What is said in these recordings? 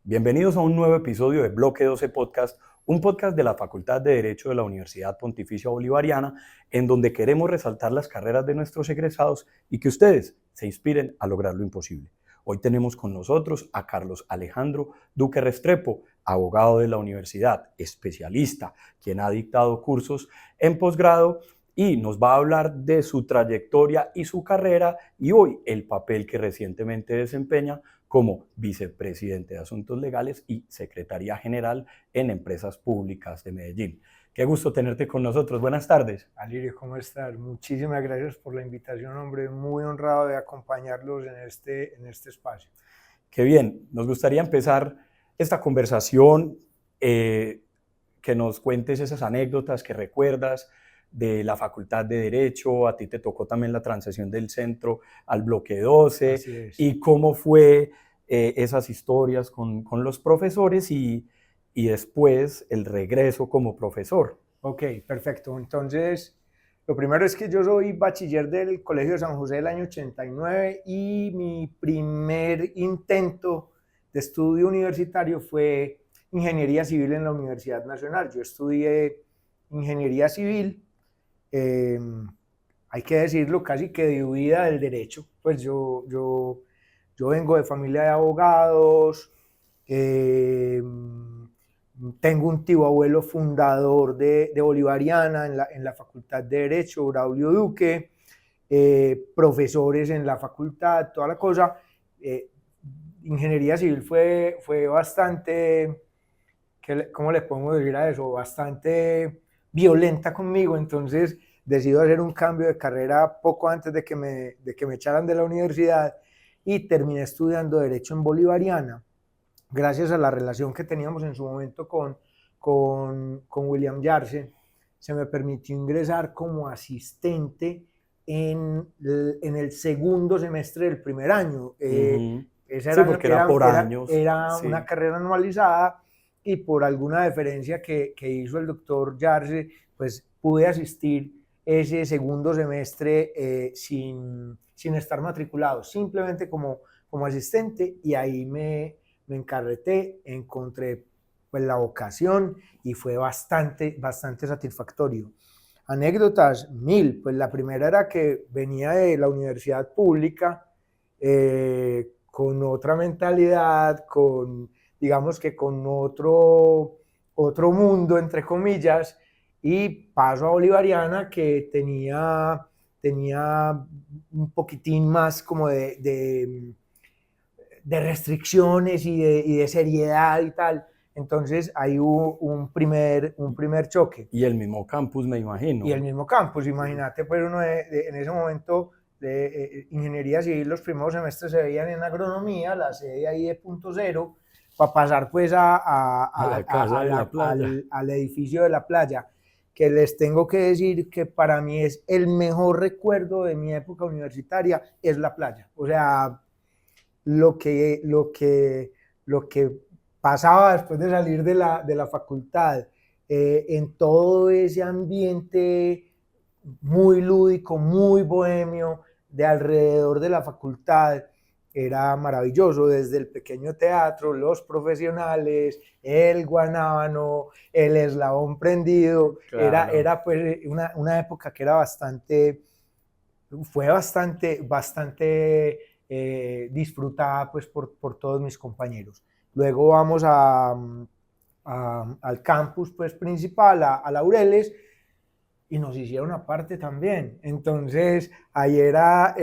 Bienvenidos a un nuevo episodio de Bloque 12 Podcast, un podcast de la Facultad de Derecho de la Universidad Pontificia Bolivariana, en donde queremos resaltar las carreras de nuestros egresados y que ustedes se inspiren a lograr lo imposible. Hoy tenemos con nosotros a Carlos Alejandro Duque Restrepo, abogado de la universidad, especialista, quien ha dictado cursos en posgrado y nos va a hablar de su trayectoria y su carrera y hoy el papel que recientemente desempeña como vicepresidente de Asuntos Legales y Secretaría General en Empresas Públicas de Medellín. Qué gusto tenerte con nosotros. Buenas tardes. Alirio, ¿cómo estás? Muchísimas gracias por la invitación, hombre. Muy honrado de acompañarlos en este espacio. Qué bien. Nos gustaría empezar esta conversación, que nos cuentes esas anécdotas que recuerdas de la Facultad de Derecho. A ti te tocó también la transición del centro al bloque 12 y cómo fue esas historias con los profesores y después el regreso como profesor. Ok, perfecto. Entonces, lo primero es que yo soy bachiller del Colegio de San José del año 89 y mi primer intento de estudio universitario fue Ingeniería Civil en la Universidad Nacional. Yo estudié Ingeniería Civil. Hay que decirlo, casi que de huida del derecho. Pues yo vengo de familia de abogados, tengo un tío abuelo fundador de Bolivariana en la Facultad de Derecho, Braulio Duque, profesores en la facultad, toda la cosa. Ingeniería Civil fue bastante, ¿cómo le podemos decir a eso? Bastante violenta conmigo, entonces decido hacer un cambio de carrera poco antes de que me echaran de la universidad y terminé estudiando Derecho en Bolivariana, gracias a la relación que teníamos en su momento con William Yarse. Se me permitió ingresar como asistente en el segundo semestre del primer año. Porque era por años. Era una carrera anualizada y por alguna deferencia que hizo el doctor Yarse, pues pude asistir ese segundo semestre sin estar matriculado, simplemente como asistente, y ahí me encarreté, encontré pues la vocación y fue bastante satisfactorio. Anécdotas mil. Pues la primera era que venía de la universidad pública, con otra mentalidad, digamos que con otro mundo, entre comillas, y paso a Bolivariana, que tenía un poquitín más como de restricciones y de seriedad y tal. Entonces ahí hubo un primer choque. Y el mismo campus, me imagino. Y el mismo campus, imagínate, pues uno en ese momento de Ingeniería Civil, los primeros semestres se veían en agronomía, la sede ahí de punto cero, para pasar pues al edificio de la playa, que les tengo que decir que para mí es el mejor recuerdo de mi época universitaria, es la playa. O sea, lo que pasaba después de salir de la facultad, en todo ese ambiente muy lúdico, muy bohemio, de alrededor de la facultad, era maravilloso, desde el pequeño teatro, los profesionales, el guanábano, el eslabón prendido. Claro. Era pues una época que era fue bastante disfrutada pues por todos mis compañeros. Luego vamos al campus pues principal, a Laureles, y nos hicieron aparte también. Entonces ahí era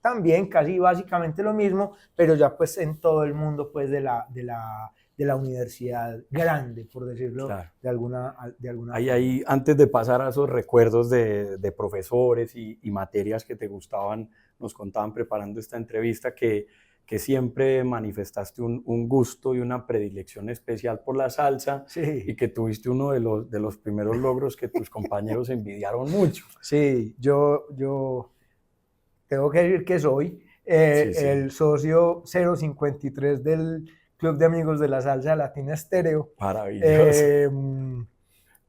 también casi básicamente lo mismo, pero ya pues en todo el mundo pues de la universidad grande, por decirlo. Claro. de alguna ahí, antes de pasar a esos recuerdos de profesores y materias que te gustaban, nos contaban preparando esta entrevista que siempre manifestaste un gusto y una predilección especial por la salsa. Sí. Y que tuviste uno de los primeros logros que tus compañeros envidiaron mucho. Sí, yo tengo que decir que soy el socio 053 del Club de Amigos de la Salsa Latina Estéreo. Maravilloso.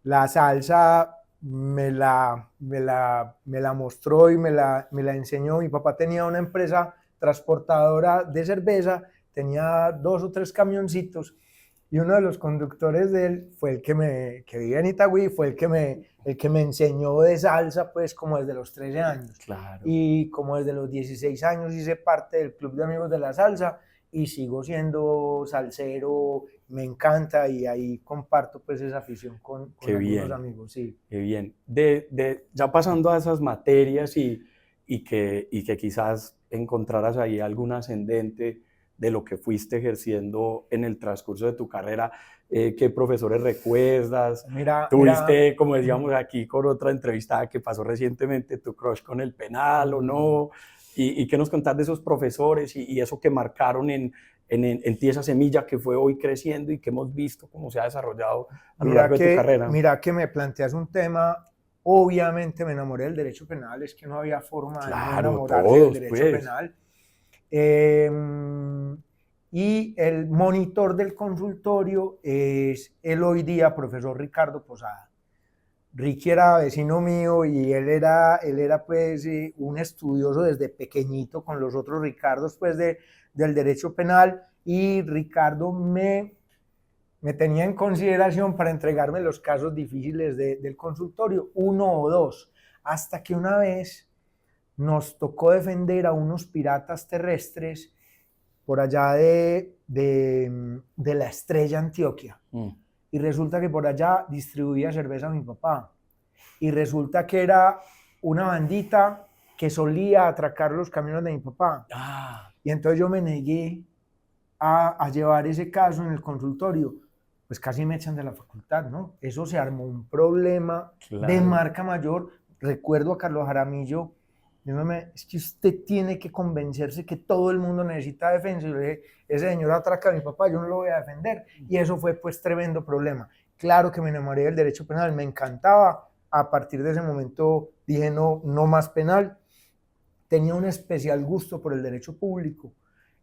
La salsa me la mostró y me la enseñó. Mi papá tenía una empresa transportadora de cerveza, tenía 2 o 3 camioncitos, y uno de los conductores de él fue el que vivía en Itagüí, fue el que me enseñó de salsa, pues como desde los 13 años. Claro. Y como desde los 16 años hice parte del Club de Amigos de la Salsa y sigo siendo salsero, me encanta y ahí comparto pues esa afición con algunos amigos. Sí. Qué bien. Ya pasando a esas materias y que quizás encontraras ahí algún ascendente de lo que fuiste ejerciendo en el transcurso de tu carrera, ¿qué profesores recuerdas? ¿Tuviste, como decíamos aquí con otra entrevistada que pasó recientemente, tu crush con el penal o no? ¿Y qué nos contás de esos profesores y eso que marcaron en ti, esa semilla que fue hoy creciendo y que hemos visto cómo se ha desarrollado a lo largo de tu carrera? Mira que me planteas un tema. Obviamente me enamoré del derecho penal, es que no había forma de no enamorarse del derecho penal. Y el monitor del consultorio es el hoy día profesor Ricardo Posada. Ricky era vecino mío y él era pues un estudioso desde pequeñito con los otros Ricardos pues del derecho penal, y Ricardo me tenía en consideración para entregarme los casos difíciles del consultorio, 1 o 2, hasta que una vez nos tocó defender a unos piratas terrestres por allá de la Estrella, Antioquia. Y resulta que por allá distribuía cerveza mi papá. Y resulta que era una bandita que solía atracar los camiones de mi papá. Y entonces yo me negué a llevar ese caso en el consultorio. Pues casi me echan de la facultad, ¿no? Eso se armó un problema de marca mayor. Recuerdo a Carlos Jaramillo diciéndome, es que usted tiene que convencerse que todo el mundo necesita defensa. Y yo le dije, ese señor atraca a mi papá, yo no lo voy a defender. Y eso fue pues tremendo problema. Claro que me enamoré del derecho penal, me encantaba. A partir de ese momento dije, no más penal. Tenía un especial gusto por el derecho público.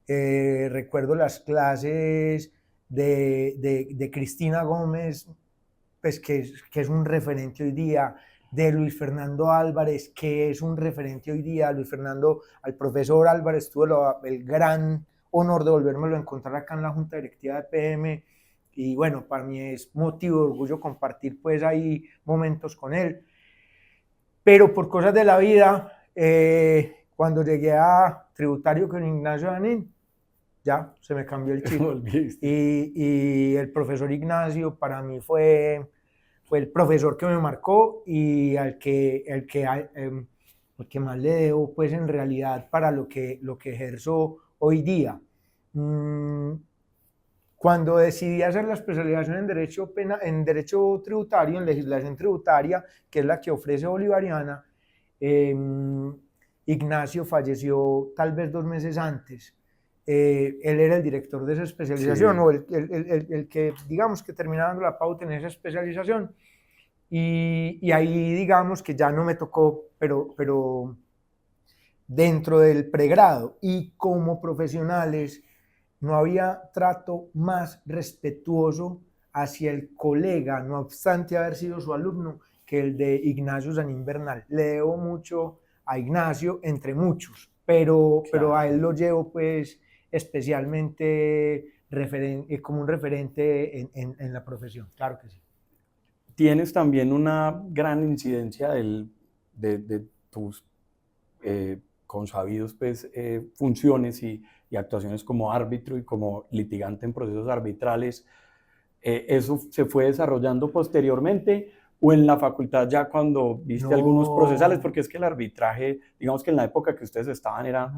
Recuerdo las clases de Cristina Gómez, pues que es un referente hoy día, de Luis Fernando Álvarez, que es un referente hoy día. Luis Fernando, al profesor Álvarez, tuve el gran honor de volvérmelo a encontrar acá en la Junta Directiva de PM, y bueno, para mí es motivo de orgullo compartir pues ahí momentos con él. Pero por cosas de la vida, cuando llegué a tributario con Ignacio Danín, ya se me cambió el chip. Y el profesor Ignacio para mí fue el profesor que me marcó y al que más le debo pues en realidad para lo que ejerzo hoy día. Cuando decidí hacer la especialización en derecho tributario, en legislación tributaria, que es la que ofrece Bolivariana, Ignacio falleció tal vez 2 meses antes. Él era el director de esa especialización, o el que, digamos, que terminaba dando la pauta en esa especialización, y ahí, digamos, que ya no me tocó, pero dentro del pregrado y como profesionales no había trato más respetuoso hacia el colega, no obstante haber sido su alumno, que el de Ignacio Sanín Bernal. Le debo mucho a Ignacio, entre muchos, pero a él lo llevo pues especialmente como un referente en la profesión, claro que sí. Tienes también una gran incidencia de tus consabidos pues, funciones y actuaciones como árbitro y como litigante en procesos arbitrales. ¿Eso se fue desarrollando posteriormente o en la facultad ya cuando viste algunos procesales? Porque es que el arbitraje, digamos que en la época que ustedes estaban era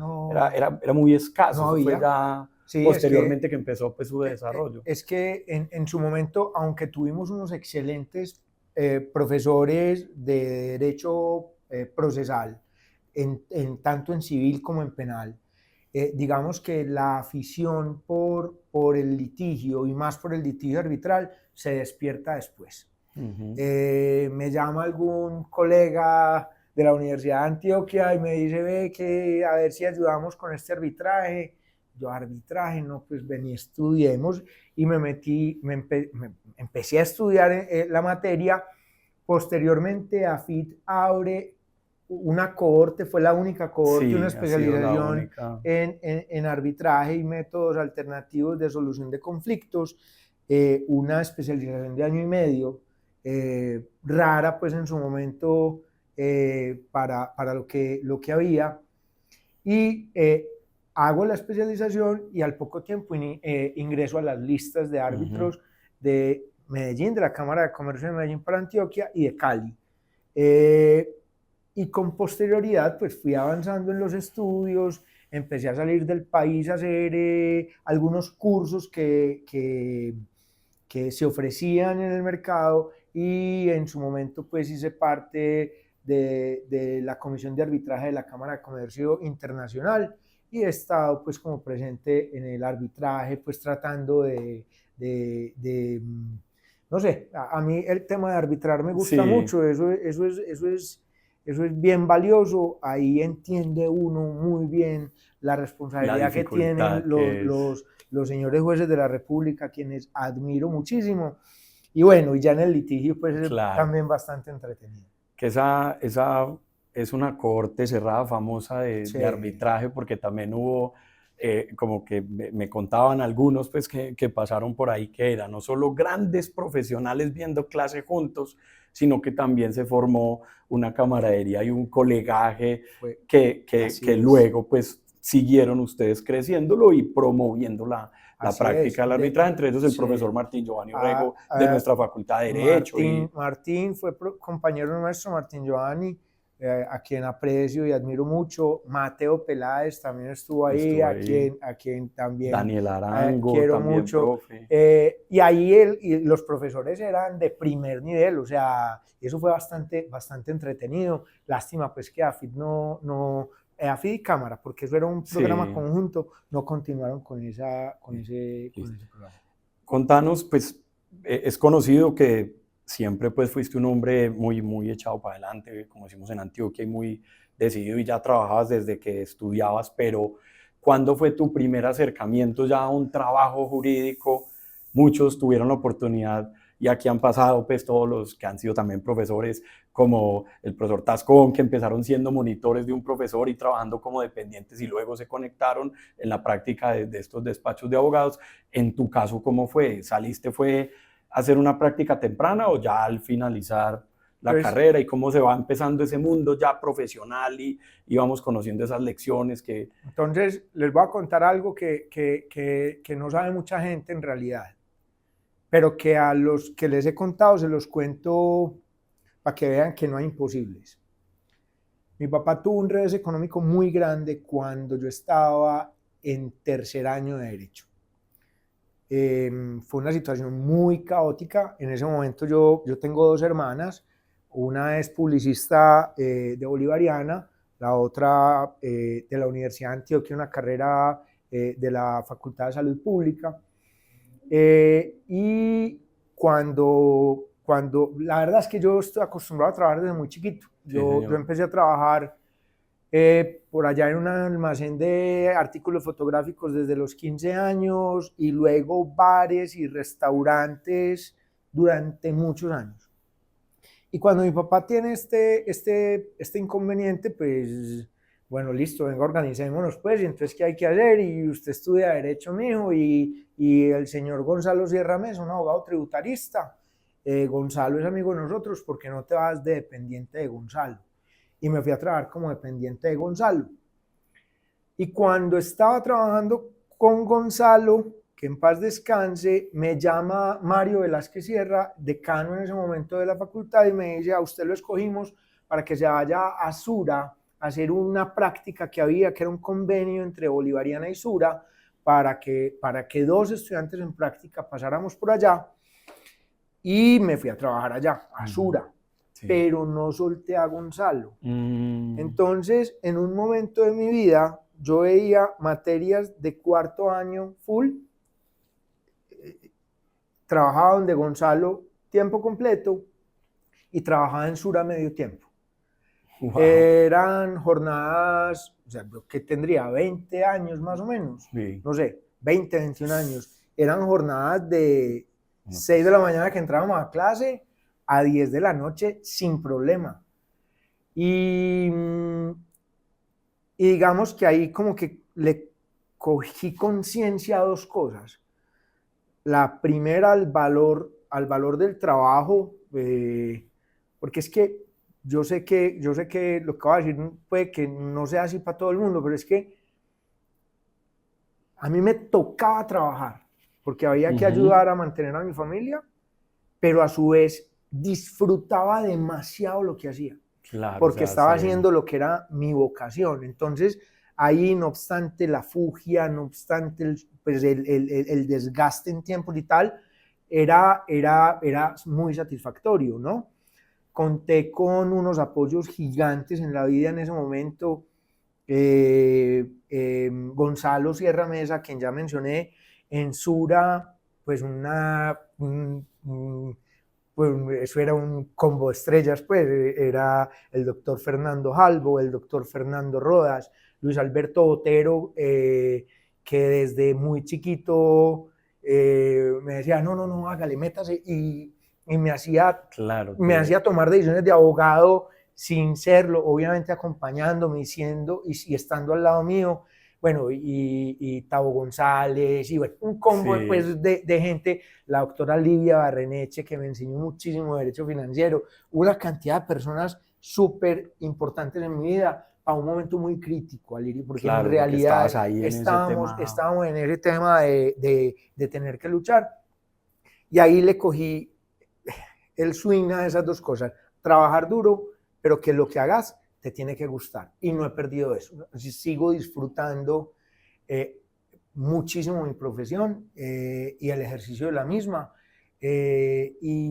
muy escaso. No había. Fue ya posteriormente que empezó pues, su desarrollo. Es que en su momento, aunque tuvimos unos excelentes profesores de derecho procesal, tanto en civil como en penal, digamos que la afición por el litigio y más por el litigio arbitral se despierta después. Me llama algún colega de la Universidad de Antioquia y me dice, ve que a ver si ayudamos con este arbitraje. Yo, arbitraje, no, pues vení, estudiemos, y empecé a estudiar la materia. Posteriormente, AFIT abre una cohorte, fue la única cohorte, Sí, una ha sido la especialización única. en arbitraje y métodos alternativos de solución de conflictos, una especialización de año y medio, rara pues en su momento para lo que había, y hago la especialización y al poco tiempo ingreso a las listas de árbitros de Medellín, de la Cámara de Comercio de Medellín para Antioquia y de Cali. Y con posterioridad pues fui avanzando en los estudios, empecé a salir del país a hacer algunos cursos que se ofrecían en el mercado, y en su momento pues hice parte de la Comisión de Arbitraje de la Cámara de Comercio Internacional, y he estado pues como presente en el arbitraje, pues tratando de no sé, a mí el tema de arbitrar me gusta Sí, mucho, eso es bien valioso, ahí entiende uno muy bien la la responsabilidad que tienen dificultad que es. los señores jueces de la República, quienes admiro muchísimo, y bueno, y ya en el litigio pues es Claro, también bastante entretenido. que esa es una corte cerrada famosa Sí, de arbitraje, porque también hubo, como que me contaban algunos pues que pasaron por ahí, que eran no solo grandes profesionales viendo clase juntos, sino que también se formó una camaradería y un colegaje fue, que así es, luego pues siguieron ustedes creciéndolo y promoviendo la así es, práctica del arbitraje, entre ellos el sí. profesor Martín Giovanni A, Orrego de a, nuestra Facultad de Derecho y Martín fue compañero nuestro, Martín Giovanni, a quien aprecio y admiro mucho. Mateo Peláez también estuvo ahí, estuvo ahí. a quien también Daniel Arango, quiero también mucho. profe. Y ahí y los profesores eran de primer nivel, o sea, eso fue bastante entretenido. Lástima pues que AFID AFID y Cámara, porque eso era un programa Sí, conjunto, no continuaron con listo. ese programa. Contanos, pues es conocido que siempre pues fuiste un hombre muy, muy echado para adelante, como decimos en Antioquia, y muy decidido, y ya trabajabas desde que estudiabas, pero ¿cuándo fue tu primer acercamiento ya a un trabajo jurídico? Muchos tuvieron la oportunidad, y aquí han pasado pues todos los que han sido también profesores, como el profesor Tascón, que empezaron siendo monitores de un profesor y trabajando como dependientes y luego se conectaron en la práctica de estos despachos de abogados. En tu caso, ¿cómo fue? ¿Saliste fue a hacer una práctica temprana o ya al finalizar la Pues carrera, y cómo se va empezando ese mundo ya profesional y vamos conociendo esas lecciones que... entonces, les voy a contar algo que no sabe mucha gente en realidad, pero que a los que les he contado se los cuento para que vean que no hay imposibles. Mi papá tuvo un revés económico muy grande cuando yo estaba en tercer año de Derecho. Fue una situación muy caótica. En ese momento yo tengo dos hermanas, una es publicista de Bolivariana, la otra de la Universidad de Antioquia, una carrera de la Facultad de Salud Pública. Y la verdad es que yo estoy acostumbrado a trabajar desde muy chiquito. Sí, Yo señor. empecé a trabajar por allá en un almacén de artículos fotográficos desde los 15 años, y luego bares y restaurantes durante muchos años. Y cuando mi papá tiene este inconveniente, pues, bueno, listo, venga, organicémonos pues, y entonces, ¿qué hay que hacer? Y usted estudia Derecho, mijo, y el señor Gonzalo Sierra Mesa, un abogado tributarista. Gonzalo es amigo de nosotros, ¿porque no te vas de dependiente de Gonzalo? Y me fui a trabajar como dependiente de Gonzalo. Y cuando estaba trabajando con Gonzalo, que en paz descanse, me llama Mario Velázquez Sierra, decano en ese momento de la facultad, y me dice: a usted lo escogimos para que se vaya a Sura a hacer una práctica que había, que era un convenio entre Bolivariana y Sura, para que dos estudiantes en práctica pasáramos por allá. Y me fui a trabajar allá, a Sura, Sí. pero no solté a Gonzalo. Mm, Entonces, en un momento de mi vida, yo veía materias de cuarto año full, trabajaba donde Gonzalo tiempo completo y trabajaba en Sura medio tiempo. wow. Eran jornadas, o sea, que tendría 20 años más o menos, Sí. no sé, 20, 21 años. Eran jornadas de No, 6 de la mañana que entrábamos a clase a 10 de la noche sin problema. Y, y digamos que ahí como que le cogí conciencia a dos cosas. La primera, al valor del trabajo, porque es que yo sé que lo que voy a decir puede que no sea así para todo el mundo, pero es que a mí me tocaba trabajar, porque había que ayudar a mantener a mi familia, pero a su vez disfrutaba demasiado lo que hacía, Claro, porque estaba haciendo lo que era mi vocación. Entonces, ahí, no obstante la fugia, no obstante el desgaste en tiempo y tal, era muy satisfactorio, ¿no? Conté con unos apoyos gigantes en la vida en ese momento. Gonzalo Sierra Mesa, quien ya mencioné, en Sura, pues pues eso era un combo de estrellas, pues era el doctor Fernando Jalbo, el doctor Fernando Rodas, Luis Alberto Botero, que desde muy chiquito me decía, no, hágale, métase, y me hacía tomar decisiones de abogado sin serlo, obviamente acompañándome, diciendo y estando al lado mío. Bueno, y Tavo González, y bueno, un combo pues, de gente, la doctora Livia Barreneche, que me enseñó muchísimo de derecho financiero, una cantidad de personas súper importantes en mi vida, a un momento muy crítico, Alirio, porque en realidad estábamos en ese tema de tener que luchar, y ahí le cogí el swing a esas dos cosas, trabajar duro, pero que lo que hagas te tiene que gustar, y no he perdido eso. Sigo disfrutando muchísimo mi profesión y el ejercicio de la misma, y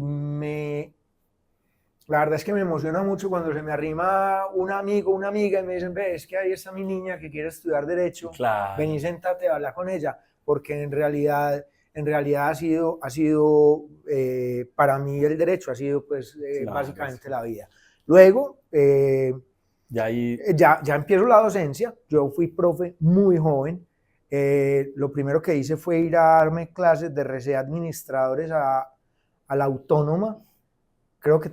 la verdad es que me emociona mucho cuando se me arrima un amigo, una amiga, y me dicen, ve, es que ahí está mi niña que quiere estudiar Derecho, vení, sentate, habla con ella, porque en realidad ha sido para mí el Derecho ha sido pues básicamente la vida. Luego, ya empiezo la docencia. Yo fui profe muy joven. Lo primero que hice fue ir a darme clases de RC administradores a la Autónoma. Creo que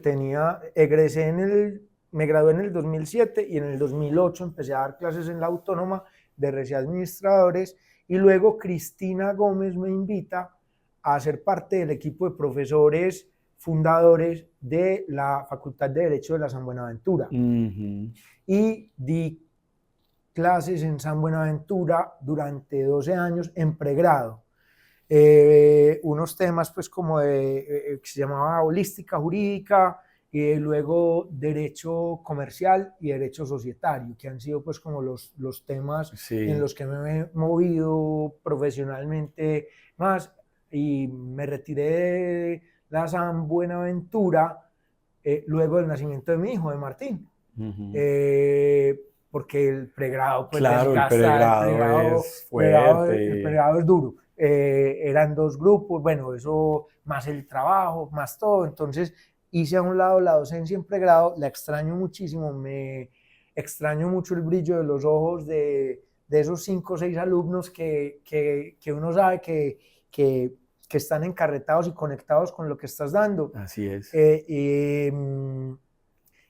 me gradué en el 2007 y en el 2008 empecé a dar clases en la Autónoma de RC administradores, y luego Cristina Gómez me invita a ser parte del equipo de profesores fundadores de la Facultad de Derecho de la San Buenaventura. Y di clases en San Buenaventura durante 12 años en pregrado. Unos temas pues como que se llamaba holística jurídica, y luego derecho comercial y derecho societario, que han sido pues como los temas en los que me he movido profesionalmente más, y me retiré de la San Buenaventura luego del nacimiento de mi hijo, de Martín. Porque el pregrado pues desgasta, el pregrado es duro. Eran 2 grupos, bueno, eso más el trabajo, más todo. Entonces hice a un lado la docencia en pregrado, la extraño muchísimo, me extraño mucho el brillo de los ojos de esos 5 o 6 alumnos que uno sabe que están encarretados y conectados con lo que estás dando. Así es.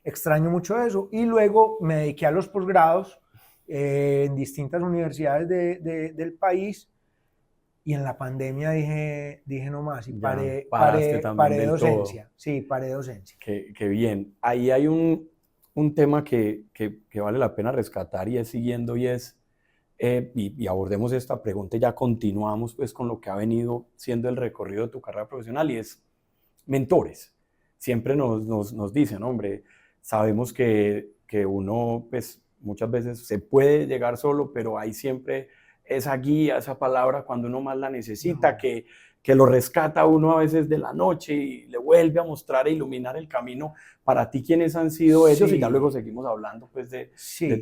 Extraño mucho eso, y luego me dediqué a los posgrados en distintas universidades del país, y en la pandemia dije no más, y paré docencia. Sí, paré docencia. Qué bien. Ahí hay un tema que vale la pena rescatar, y es siguiendo, y es, y abordemos esta pregunta y ya continuamos pues con lo que ha venido siendo el recorrido de tu carrera profesional, y es mentores. Siempre nos dicen, hombre, sabemos que uno pues muchas veces se puede llegar solo, pero hay siempre esa guía, esa palabra cuando uno más la necesita, que lo rescata a uno a veces de la noche y le vuelve a mostrar e iluminar el camino. Para ti, ¿quiénes han sido ellos? Y ya luego seguimos hablando pues de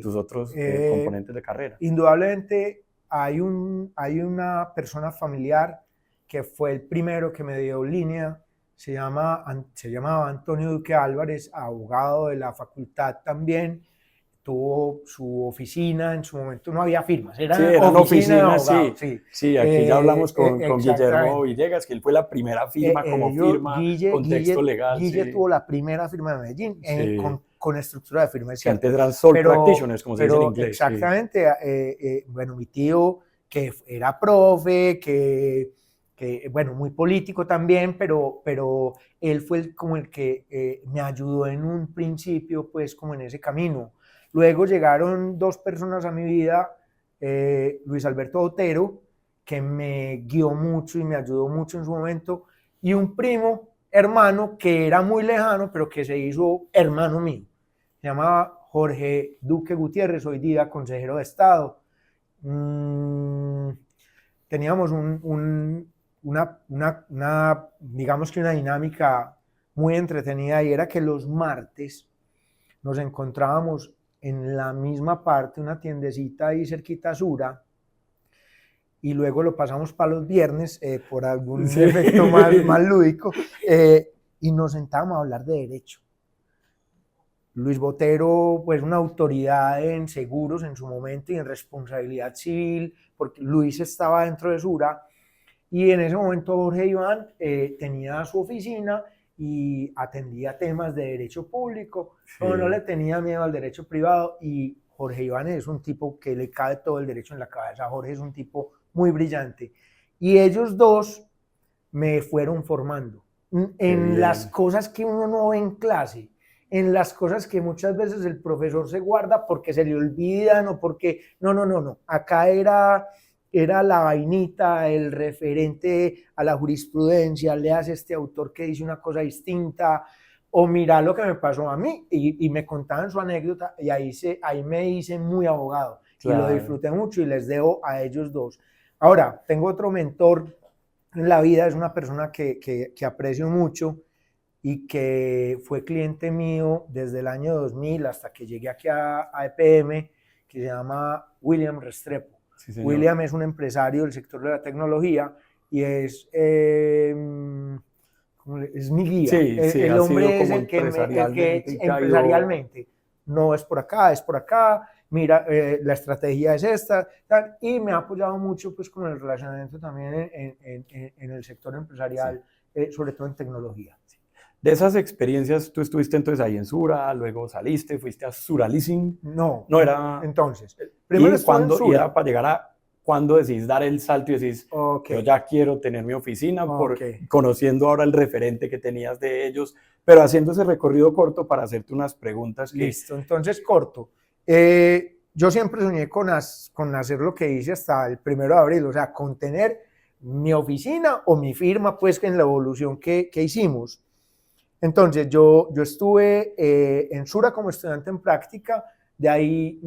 tus otros componentes de carrera. Indudablemente hay una persona familiar que fue el primero que me dio línea. Se llamaba Antonio Duque Álvarez, abogado de la facultad también. Tuvo su oficina, en su momento no había firmas, eran oficinas, sí, aquí ya hablamos con Guillermo Villegas, que él fue la primera firma como firma con texto legal. Guille tuvo la primera firma de Medellín, con estructura de firma, es Que cierto. antes eran sole practitioners, como se dice en inglés. Exactamente, bueno, mi tío que era profe, que bueno, muy político también, pero él fue como el que me ayudó en un principio, pues como en ese camino. Luego llegaron dos personas a mi vida, Luis Alberto Otero, que me guió mucho y me ayudó mucho en su momento, y un primo, hermano, que era muy lejano, pero que se hizo hermano mío. Se llamaba Jorge Duque Gutiérrez, hoy día consejero de Estado. Teníamos digamos que una dinámica muy entretenida, y era que los martes nos encontrábamos en la misma parte, una tiendecita ahí cerquita a Sura, y luego lo pasamos para los viernes por algún efecto más lúdico, y nos sentábamos a hablar de derecho. Luis Botero, pues una autoridad en seguros en su momento y en responsabilidad civil, porque Luis estaba dentro de Sura, y en ese momento Jorge Iván tenía su oficina y atendía temas de derecho público, pero no le tenía miedo al derecho privado, y Jorge Iván es un tipo que le cabe todo el derecho en la cabeza. Jorge es un tipo muy brillante, y ellos dos me fueron formando en las cosas que uno no ve en clase, en las cosas que muchas veces el profesor se guarda porque se le olvidan o porque no, acá era la vainita, el referente a la jurisprudencia, leas este autor que dice una cosa distinta, o mira lo que me pasó a mí, y me contaban su anécdota, y ahí me hice muy abogado, claro. Y lo disfruté mucho, y les debo a ellos dos. Ahora, tengo otro mentor en la vida, es una persona que aprecio mucho y que fue cliente mío desde el año 2000 hasta que llegué aquí a EPM, que se llama William Restrepo. Sí, William es un empresario del sector de la tecnología y es mi guía. Sí, el hombre es el que empresarialmente no es por acá, es por acá. Mira, la estrategia es esta, tal, y me ha apoyado mucho pues con el relacionamiento también en el sector empresarial, sobre todo en tecnología. De esas experiencias, tú estuviste entonces ahí en Sura, luego saliste, fuiste a Sura Leasing. No era... Entonces, primero estuve en Sura. Y era para llegar a cuando decís dar el salto y decís, yo ya quiero tener mi oficina, conociendo ahora el referente que tenías de ellos, pero haciendo ese recorrido corto para hacerte unas preguntas. Listo, entonces corto. Yo siempre soñé con hacer lo que hice hasta el 1 de abril, o sea, con tener mi oficina o mi firma, pues en la evolución que hicimos. Entonces, yo estuve en Sura como estudiante en práctica, de ahí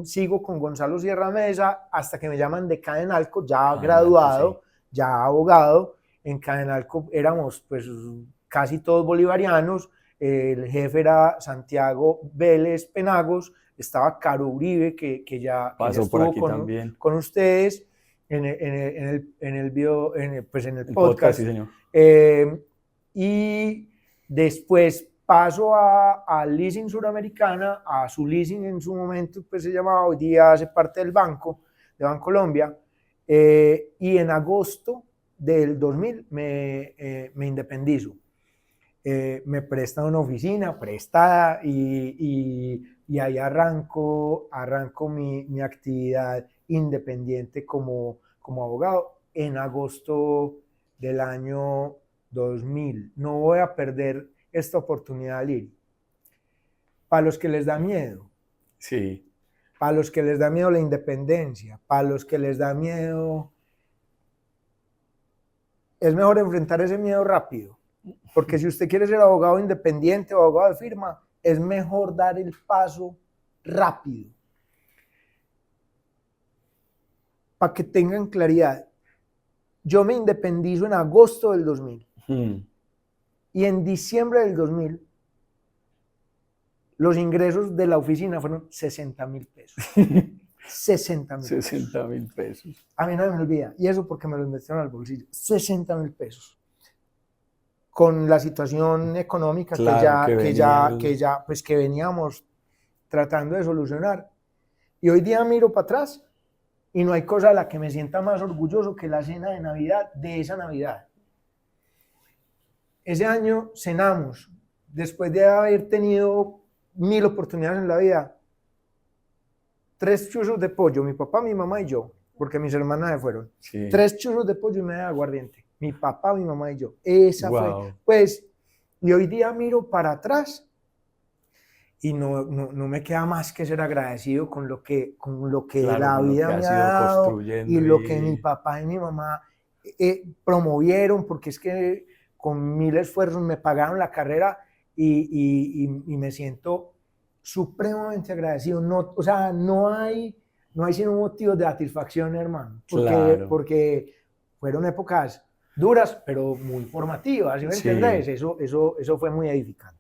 sigo con Gonzalo Sierra Mesa hasta que me llaman de Cadenalco, ya graduado, ya abogado. En Cadenalco éramos pues casi todos bolivarianos, el jefe era Santiago Vélez Penagos, estaba Caro Uribe, que ya estuvo por aquí con ustedes en el podcast. Sí, señor. Y después paso a Leasing Suramericana, a su Leasing en su momento, pues se llamaba, hoy día hace parte del banco, de Bancolombia, y en agosto del 2000 me independizo. Me prestan una oficina prestada y ahí arranco mi actividad independiente como abogado en agosto del año 2000. No voy a perder esta oportunidad, Liri. Para los que les da miedo. Sí. Para los que les da miedo la independencia, para los que les da miedo, es mejor enfrentar ese miedo rápido. Porque si usted quiere ser abogado independiente o abogado de firma, es mejor dar el paso rápido. Para que tengan claridad. Yo me independizo en agosto del 2000. Y en diciembre del 2000, los ingresos de la oficina fueron 60,000 pesos. 60,000 pesos. A mí no me olvida. Y eso porque me lo metieron al bolsillo. 60,000 pesos. Con la situación económica que veníamos tratando de solucionar. Y hoy día miro para atrás y no hay cosa de la que me sienta más orgulloso que la cena de Navidad de esa Navidad. Ese año cenamos, después de haber tenido 1000 oportunidades en la vida. 3 chuzos de pollo, mi papá, mi mamá y yo, porque mis hermanas se fueron. Sí. 3 chuzos de pollo y media de aguardiente. Mi papá, mi mamá y yo. Esa fue. Wow. Pues, y hoy día miro para atrás y no me queda más que ser agradecido con lo que Claro, la con lo vida que me has ha ido dado construyendo y lo que mi papá y mi mamá promovieron, porque es que con 1000 esfuerzos me pagaron la carrera y me siento supremamente agradecido. No, o sea, no hay sino motivos de satisfacción, hermano, Claro. porque fueron épocas duras, pero muy formativas, ¿sí me Sí. entendés? Eso fue muy edificante.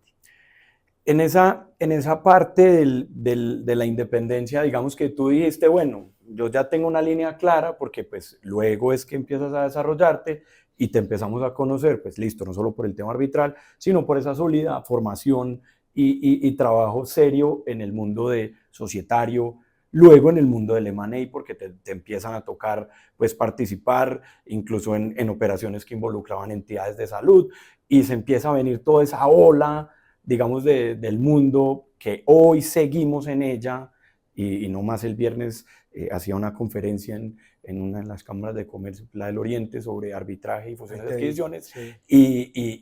En esa parte de la independencia, digamos que tú dijiste, bueno, yo ya tengo una línea clara porque pues luego es que empiezas a desarrollarte y te empezamos a conocer, pues listo, no solo por el tema arbitral, sino por esa sólida formación y trabajo serio en el mundo de societario, luego en el mundo del M&A porque te empiezan a tocar pues participar incluso en operaciones que involucraban entidades de salud y se empieza a venir toda esa ola digamos, del mundo, que hoy seguimos en ella, y no más el viernes hacía una conferencia en una de las cámaras de comercio, la del Oriente, sobre arbitraje y fusiones de adquisiciones, Sí.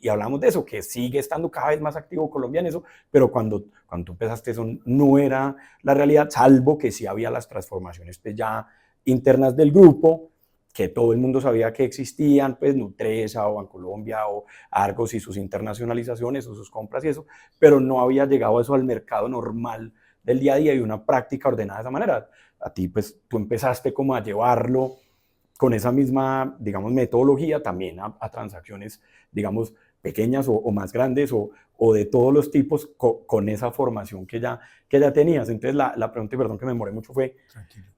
y hablamos de eso, que sigue estando cada vez más activo Colombia en eso, pero cuando tú empezaste eso no era la realidad, salvo que sí había las transformaciones pues, ya internas del grupo, que todo el mundo sabía que existían, pues Nutresa o Bancolombia o Argos y sus internacionalizaciones o sus compras y eso, pero no había llegado eso al mercado normal del día a día y una práctica ordenada de esa manera. A ti, pues, tú empezaste como a llevarlo con esa misma, digamos, metodología también a transacciones, digamos, pequeñas o más grandes o de todos los tipos con esa formación que ya tenías. Entonces, la pregunta, y perdón que me demoré mucho, fue,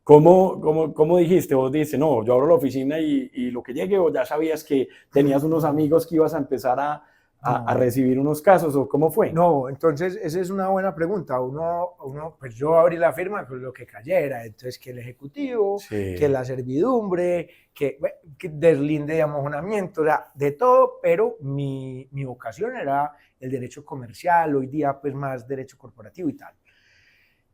¿cómo dijiste? ¿Vos dijiste, no, yo abro la oficina y lo que llegue, o ya sabías que tenías unos amigos que ibas a empezar a recibir unos casos, o cómo fue? No, entonces esa es una buena pregunta. Pues yo abrí la firma con lo que cayera, entonces que el ejecutivo, Sí. que la servidumbre, que deslinde de amojonamiento, o sea, de todo, pero mi vocación era el derecho comercial, hoy día pues más derecho corporativo y tal.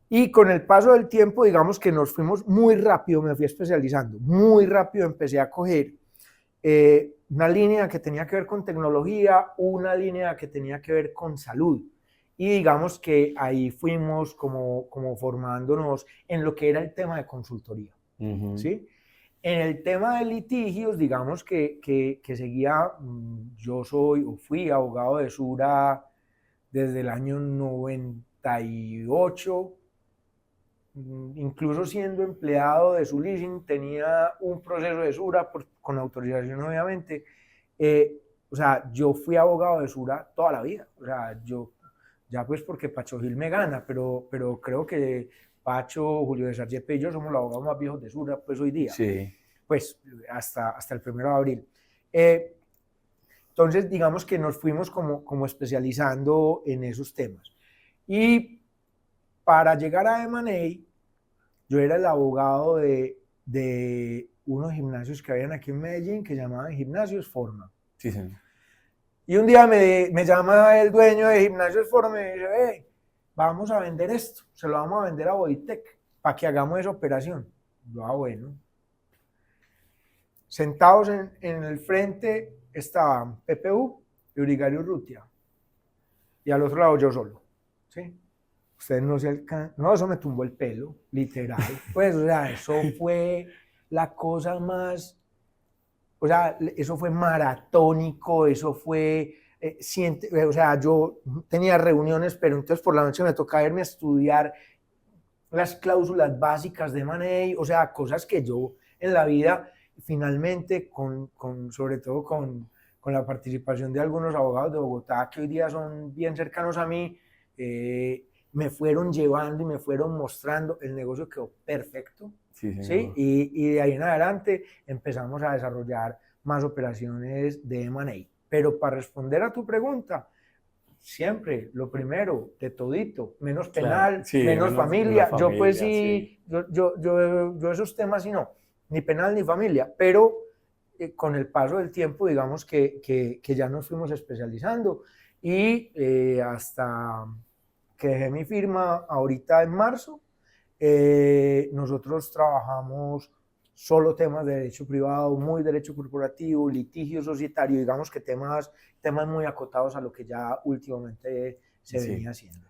Y con el paso del tiempo, digamos que nos fuimos muy rápido, me fui especializando, muy rápido empecé a coger una línea que tenía que ver con tecnología, una línea que tenía que ver con salud. Y digamos que ahí fuimos como formándonos en lo que era el tema de consultoría. ¿Sí? En el tema de litigios, digamos que seguía, yo soy o fui abogado de Sura desde el año 98, incluso siendo empleado de su leasing, tenía un proceso de Sura, con autorización obviamente. O sea, yo fui abogado de Sura toda la vida. O sea, yo, ya pues porque Pacho Gil me gana, pero creo que Pacho, Julio César Yepes y yo somos los abogados más viejos de Sura, pues hoy día. Sí. Pues hasta el 1 de abril. Entonces, digamos que nos fuimos como especializando en esos temas. Y para llegar a M&A, yo era el abogado de unos gimnasios que habían aquí en Medellín que llamaban Gimnasios Forma. Sí, sí. Y un día me llama el dueño de Gimnasios Forma y me dice, vamos a vender esto, se lo vamos a vender a Bodytech para que hagamos esa operación. Yo, bueno. Sentados en el frente estaban PPU y Urigario Urrutia. Y al otro lado yo solo. ¿Sí? Ustedes no se alcanzan. No, eso me tumbó el pelo, literal. Pues, o sea, eso fue la cosa más. O sea, eso fue maratónico, eso fue. O sea, yo tenía reuniones, pero entonces por la noche me tocaba irme a estudiar las cláusulas básicas de M&A, o sea, cosas que yo en la vida, finalmente, sobre todo con la participación de algunos abogados de Bogotá que hoy día son bien cercanos a mí, me fueron llevando y me fueron mostrando, el negocio quedó perfecto, ¿sí? Y de ahí en adelante empezamos a desarrollar más operaciones de M&A. Pero para responder a tu pregunta, siempre lo primero, de todito, menos penal, claro, sí, menos familia. Yo pues sí, yo esos temas sí no, ni penal ni familia, pero con el paso del tiempo digamos que ya nos fuimos especializando y hasta que dejé mi firma ahorita en marzo, nosotros trabajamos solo temas de derecho privado, muy derecho corporativo, litigio societario, digamos que temas muy acotados a lo que ya últimamente se venía haciendo.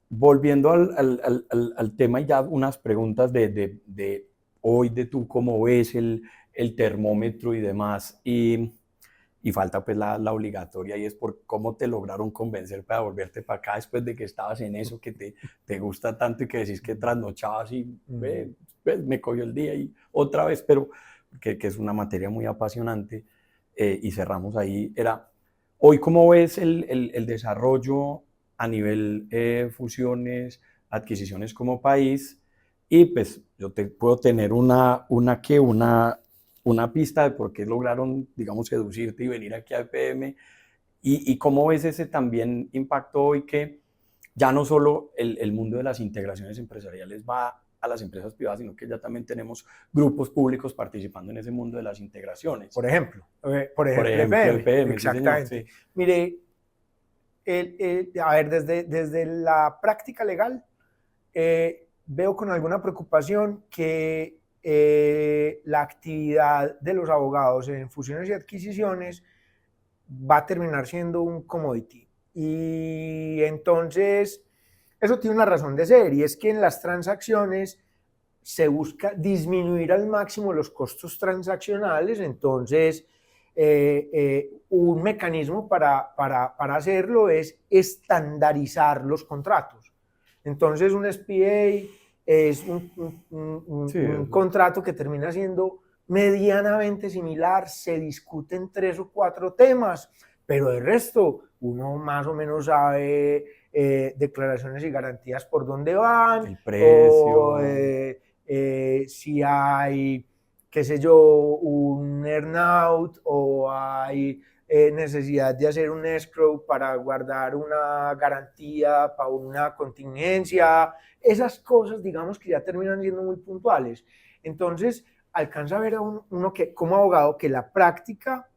Volviendo al tema y ya unas preguntas de hoy, de tú cómo ves el termómetro y demás, y falta pues la obligatoria, y es por cómo te lograron convencer para volverte para acá después de que estabas en eso que te gusta tanto y que decís que trasnochabas y pues, me cogió el día y otra vez, pero que es una materia muy apasionante, y cerramos ahí. Hoy cómo ves el desarrollo a nivel fusiones, adquisiciones como país, y pues yo te puedo tener una pista de por qué lograron, digamos, seducirte y venir aquí a EPM, y cómo ves ese también impacto hoy que ya no solo el mundo de las integraciones empresariales va a las empresas privadas, sino que ya también tenemos grupos públicos participando en ese mundo de las integraciones. Por ejemplo, EPM. Exactamente. Sí, señor, sí. Mire, a ver, desde la práctica legal, veo con alguna preocupación que la actividad de los abogados en fusiones y adquisiciones va a terminar siendo un commodity. Y entonces, eso tiene una razón de ser, y es que en las transacciones se busca disminuir al máximo los costos transaccionales. Entonces, un mecanismo para hacerlo es estandarizar los contratos. Entonces, un SPA es un contrato que termina siendo medianamente similar, se discuten 3 o 4 temas, pero el resto uno más o menos sabe declaraciones y garantías por dónde van, el precio, o si hay, qué sé yo, un earnout, o hay necesidad de hacer un escrow para guardar una garantía para una contingencia. Esas cosas, digamos, que ya terminan siendo muy puntuales. Entonces, alcanza a ver a uno que, como abogado, que la práctica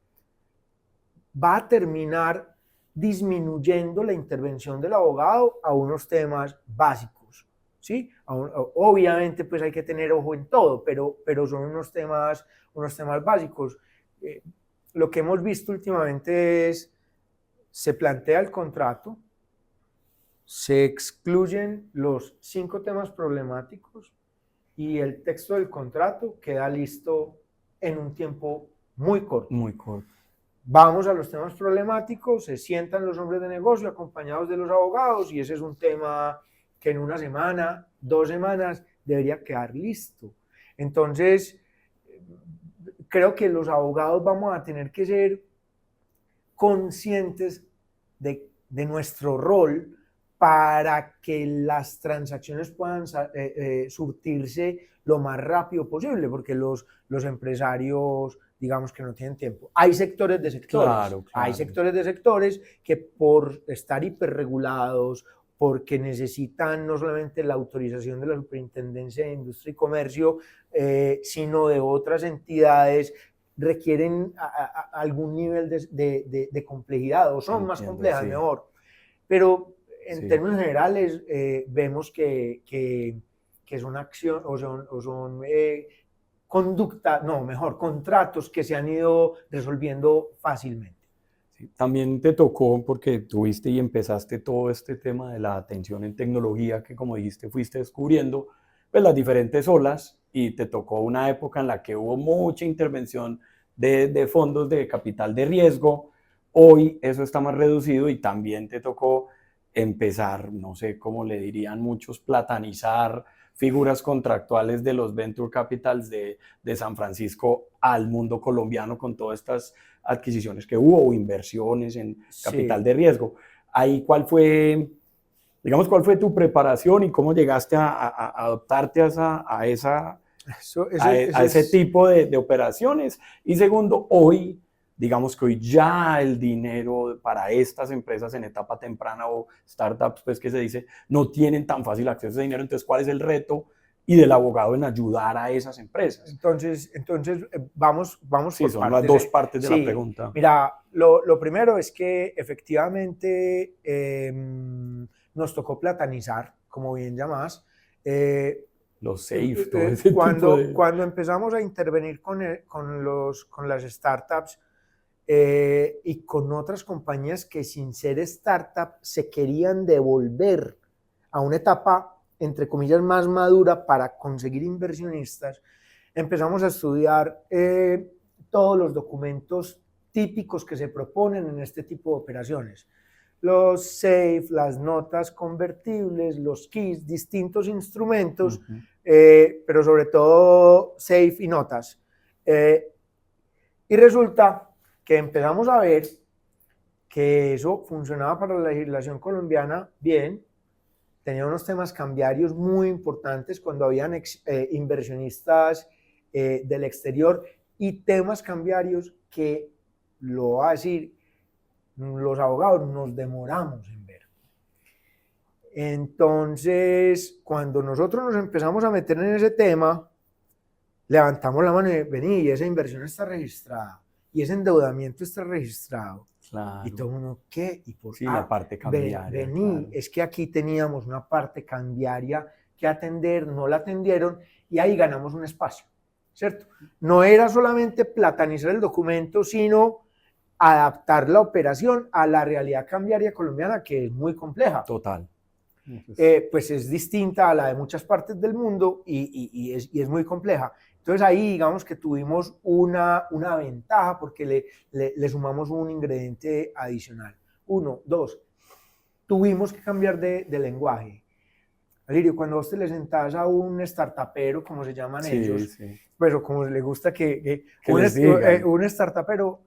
va a terminar disminuyendo la intervención del abogado a unos temas básicos, ¿sí? Obviamente, pues hay que tener ojo en todo, pero son unos temas básicos. Lo que hemos visto últimamente es, se plantea el contrato, se excluyen los 5 temas problemáticos y el texto del contrato queda listo en un tiempo muy corto. Muy corto. Vamos a los temas problemáticos, se sientan los hombres de negocio acompañados de los abogados, y ese es un tema que en una semana, 2 semanas debería quedar listo. Entonces, creo que los abogados vamos a tener que ser conscientes de nuestro rol para que las transacciones puedan surtirse lo más rápido posible, porque los empresarios, digamos, que no tienen tiempo. Hay sectores de sectores, claro. Hay sectores de sectores que, por estar hiperregulados, porque necesitan no solamente la autorización de la Superintendencia de Industria y Comercio, sino de otras entidades, requieren algún nivel de complejidad, o son más complejas, sí. Mejor. Pero en términos generales, vemos que son acción, o son contratos que se han ido resolviendo fácilmente. Sí, también te tocó, porque tuviste y empezaste todo este tema de la atención en tecnología, que como dijiste fuiste descubriendo pues las diferentes olas, y te tocó una época en la que hubo mucha intervención de fondos de capital de riesgo. Hoy eso está más reducido, y también te tocó empezar, no sé cómo le dirían muchos, platanizar figuras contractuales de los venture capitals de San Francisco al mundo colombiano, con todas estas adquisiciones que hubo o inversiones en capital de riesgo. Ahí, ¿cuál fue tu preparación y cómo llegaste a adaptarte a ese tipo de operaciones? Y segundo, hoy, digamos que hoy ya el dinero para estas empresas en etapa temprana o startups, pues que se dice, no tienen tan fácil acceso a ese dinero. Entonces, ¿cuál es el reto y del abogado en ayudar a esas empresas? Entonces vamos sí, por son partes. Las dos partes de la pregunta. Mira, lo primero es que efectivamente nos tocó platanizar, como bien llamás. Los safe, todo ese cuando, tipo de... cuando empezamos a intervenir con las startups y con otras compañías que sin ser startup se querían devolver a una etapa, entre comillas, más madura para conseguir inversionistas, empezamos a estudiar todos los documentos típicos que se proponen en este tipo de operaciones. Los SAFE, las notas convertibles, los KISS, distintos instrumentos, pero sobre todo SAFE y notas. Y resulta que empezamos a ver que eso funcionaba para la legislación colombiana bien, tenía unos temas cambiarios muy importantes cuando habían inversionistas del exterior y temas cambiarios que, lo voy a decir, los abogados nos demoramos en ver. Entonces, cuando nosotros nos empezamos a meter en ese tema, levantamos la mano y vení, y esa inversión está registrada, y ese endeudamiento está registrado. Claro. Y todo el mundo, ¿qué? ¿Y por sí, la parte cambiaria. Vení, claro. Es que aquí teníamos una parte cambiaria que atender, no la atendieron, y ahí ganamos un espacio, ¿cierto? No era solamente platanizar el documento, sino adaptar la operación a la realidad cambiaria colombiana, que es muy compleja. Total. Pues es distinta a la de muchas partes del mundo y es muy compleja. Entonces ahí digamos que tuvimos una ventaja porque le sumamos un ingrediente adicional. 1, 2, tuvimos que cambiar de lenguaje. Alirio, cuando vos te le sentás a un startupero, como se llaman ellos, pero como les gusta que un startupero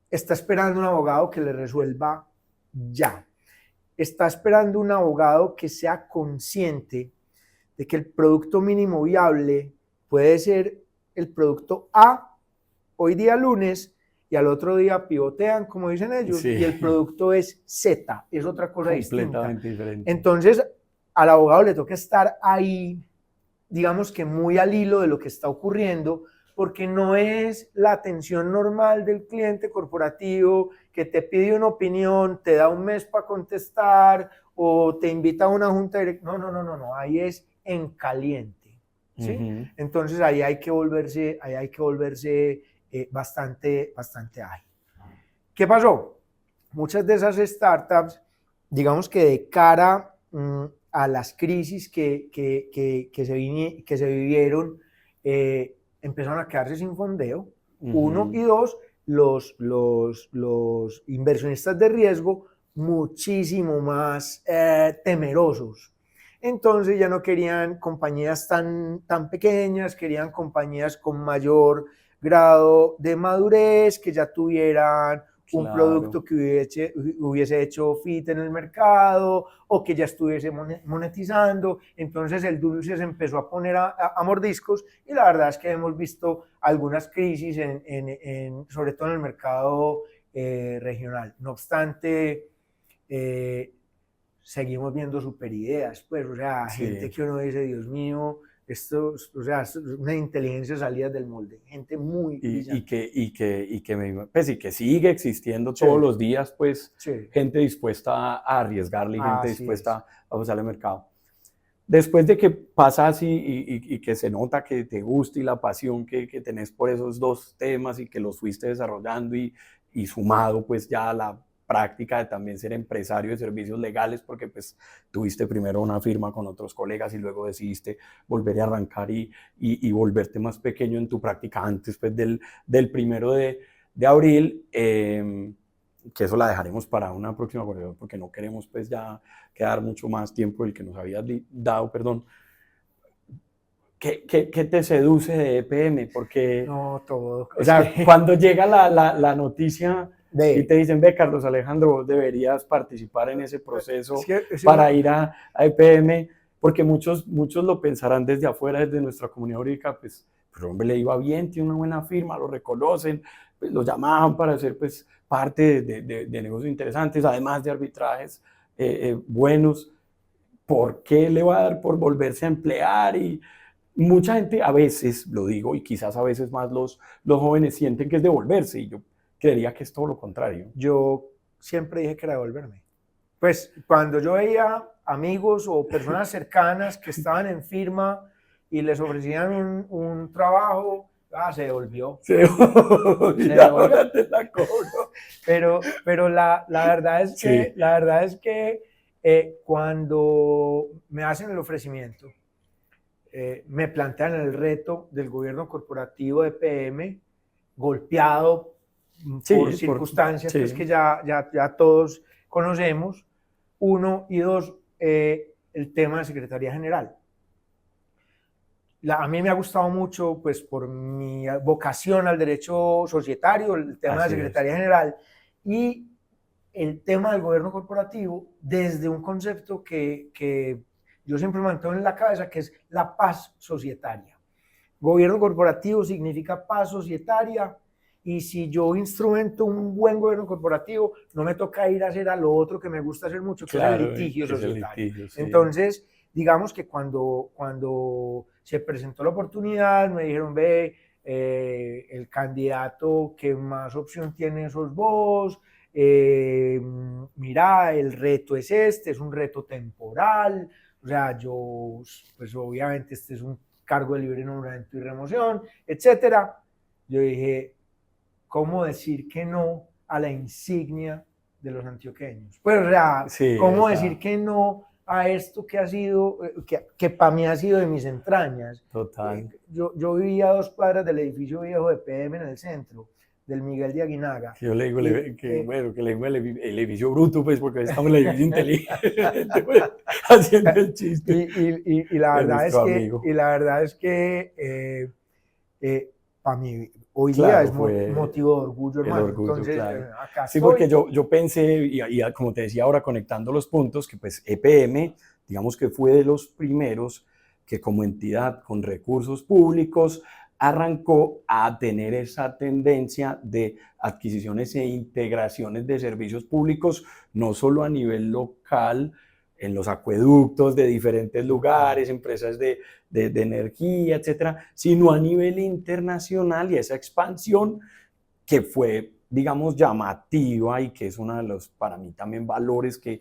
está esperando un abogado que le resuelva ya. Está esperando un abogado que sea consciente de que el producto mínimo viable puede ser el producto A hoy día lunes y al otro día pivotean, como dicen ellos, y el producto es Z, es otra cosa completamente diferente. Entonces, al abogado le toca estar ahí, digamos que muy al hilo de lo que está ocurriendo, porque no es la atención normal del cliente corporativo que te pide una opinión, te da un mes para contestar o te invita a una junta directa. No, ahí es en caliente, ¿sí? Entonces ahí hay que volverse bastante ágil. ¿Qué pasó? Muchas de esas startups, digamos que de cara a las crisis que se vivieron, empezaron a quedarse sin fondeo, 1, y 2, los inversionistas de riesgo muchísimo más temerosos. Entonces ya no querían compañías tan pequeñas, querían compañías con mayor grado de madurez, que ya tuvieran un producto que hubiese hecho fit en el mercado o que ya estuviese monetizando. Entonces el dulce se empezó a poner a mordiscos y la verdad es que hemos visto algunas crisis sobre todo en el mercado regional. No obstante, seguimos viendo super ideas, pues, o sea, gente que uno dice, Dios mío, esto, o sea, es una inteligencia salida del molde, gente muy y que sigue existiendo todos los días, pues, gente dispuesta a arriesgarle y gente dispuesta a pasar al mercado. Después de que pasa así y que se nota que te gusta y la pasión que tenés por esos dos temas y que los fuiste desarrollando y sumado pues ya a la práctica de también ser empresario de servicios legales, porque pues tuviste primero una firma con otros colegas y luego decidiste volver a arrancar y volverte más pequeño en tu práctica antes pues del 1 de abril, que eso la dejaremos para una próxima ocasión porque no queremos pues ya quedar mucho más tiempo del que nos habías dado, perdón. ¿Qué te seduce de EPM? Porque, no, todo. O sea, cuando llega la noticia y te dicen, ve, Carlos Alejandro, vos deberías participar en ese proceso para ir a EPM, porque muchos lo pensarán desde afuera, desde nuestra comunidad jurídica, pues, pero hombre, le iba bien, tiene una buena firma, lo reconocen, pues, lo llamaban para ser pues, parte de negocios interesantes, además de arbitrajes buenos. ¿Por qué le va a dar por volverse a emplear? Y mucha gente, a veces, lo digo, y quizás a veces más los jóvenes sienten que es devolverse, y yo creería que es todo lo contrario. Yo siempre dije que era devolverme. Pues cuando yo veía amigos o personas cercanas que estaban en firma y les ofrecían un trabajo, se devolvió. Se ahora te la cobro. Pero la verdad es que, Sí. la verdad es que cuando me hacen el ofrecimiento, me plantean el reto del gobierno corporativo de PM, golpeado por Sí, circunstancias sí. pues, que ya todos conocemos. Uno y dos, el tema de Secretaría General. A mí me ha gustado mucho, pues por mi vocación al derecho societario, el tema Así de Secretaría General y el tema del gobierno corporativo desde un concepto que yo siempre mantengo en la cabeza, que es la paz societaria. Gobierno corporativo significa paz societaria, y si yo instrumento un buen gobierno corporativo, no me toca ir a hacer a lo otro que me gusta hacer mucho, que claro, es el litigio societario. El litigio, sí. Entonces, digamos que cuando se presentó la oportunidad, me dijeron, ve, el candidato que más opción tiene sos vos, mira, el reto es este, es un reto temporal, o sea, yo, pues obviamente este es un cargo de libre nombramiento y remoción, etcétera. Yo dije, ¿cómo decir que no a la insignia de los antioqueños? Pues, o sea, sí, ¿cómo decir que no a esto que ha sido, que para mí ha sido de mis entrañas? Total. Yo vivía a 2 cuadras del edificio viejo de PM en el centro, del Miguel de Aguinaga. Que yo le digo, bueno, que le digo el edificio bruto, pues, porque estamos en el edificio inteligente, pues, haciendo el chiste. Y la verdad es que para mí hoy día es motivo de orgullo, hermano. El orgullo, entonces, claro. acá sí, estoy. porque yo pensé, y como te decía ahora, conectando los puntos, que pues EPM, digamos que fue de los primeros que como entidad con recursos públicos arrancó a tener esa tendencia de adquisiciones e integraciones de servicios públicos, no solo a nivel local, en los acueductos de diferentes lugares, empresas de energía, etcétera, sino a nivel internacional, y esa expansión que fue, digamos, llamativa y que es uno de los, para mí también, valores que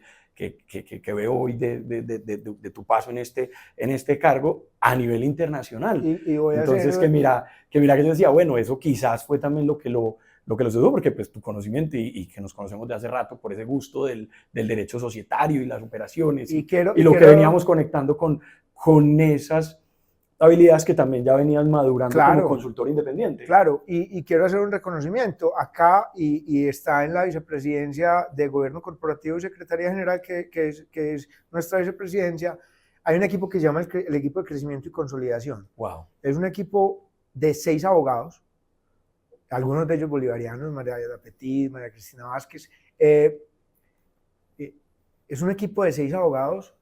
veo hoy de tu paso en este cargo a nivel internacional. Y voy Entonces, a hacer, que mira que yo decía, bueno, eso quizás fue también lo que lo sucedió, porque pues tu conocimiento y que nos conocemos de hace rato por ese gusto del derecho societario y las operaciones y lo que veníamos conectando con esas habilidades que también ya venías madurando, claro, como consultor independiente. Claro, y quiero hacer un reconocimiento acá, y está en la vicepresidencia de Gobierno Corporativo y Secretaría General, que es nuestra vicepresidencia. Hay un equipo que se llama el equipo de crecimiento y consolidación. Wow. Es un equipo de 6 abogados, algunos de ellos bolivarianos, María Petit, María Cristina Vázquez. Es un equipo de 6 abogados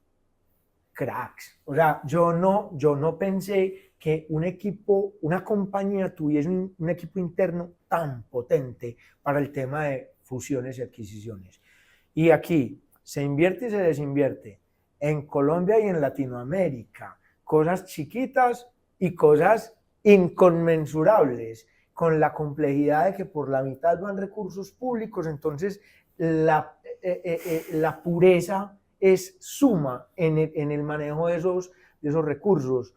cracks. O sea, yo no pensé que un equipo, una compañía tuviese un equipo interno tan potente para el tema de fusiones y adquisiciones. Y aquí se invierte y se desinvierte en Colombia y en Latinoamérica, cosas chiquitas y cosas inconmensurables, con la complejidad de que por la mitad van recursos públicos. Entonces la pureza es suma en el manejo de esos recursos,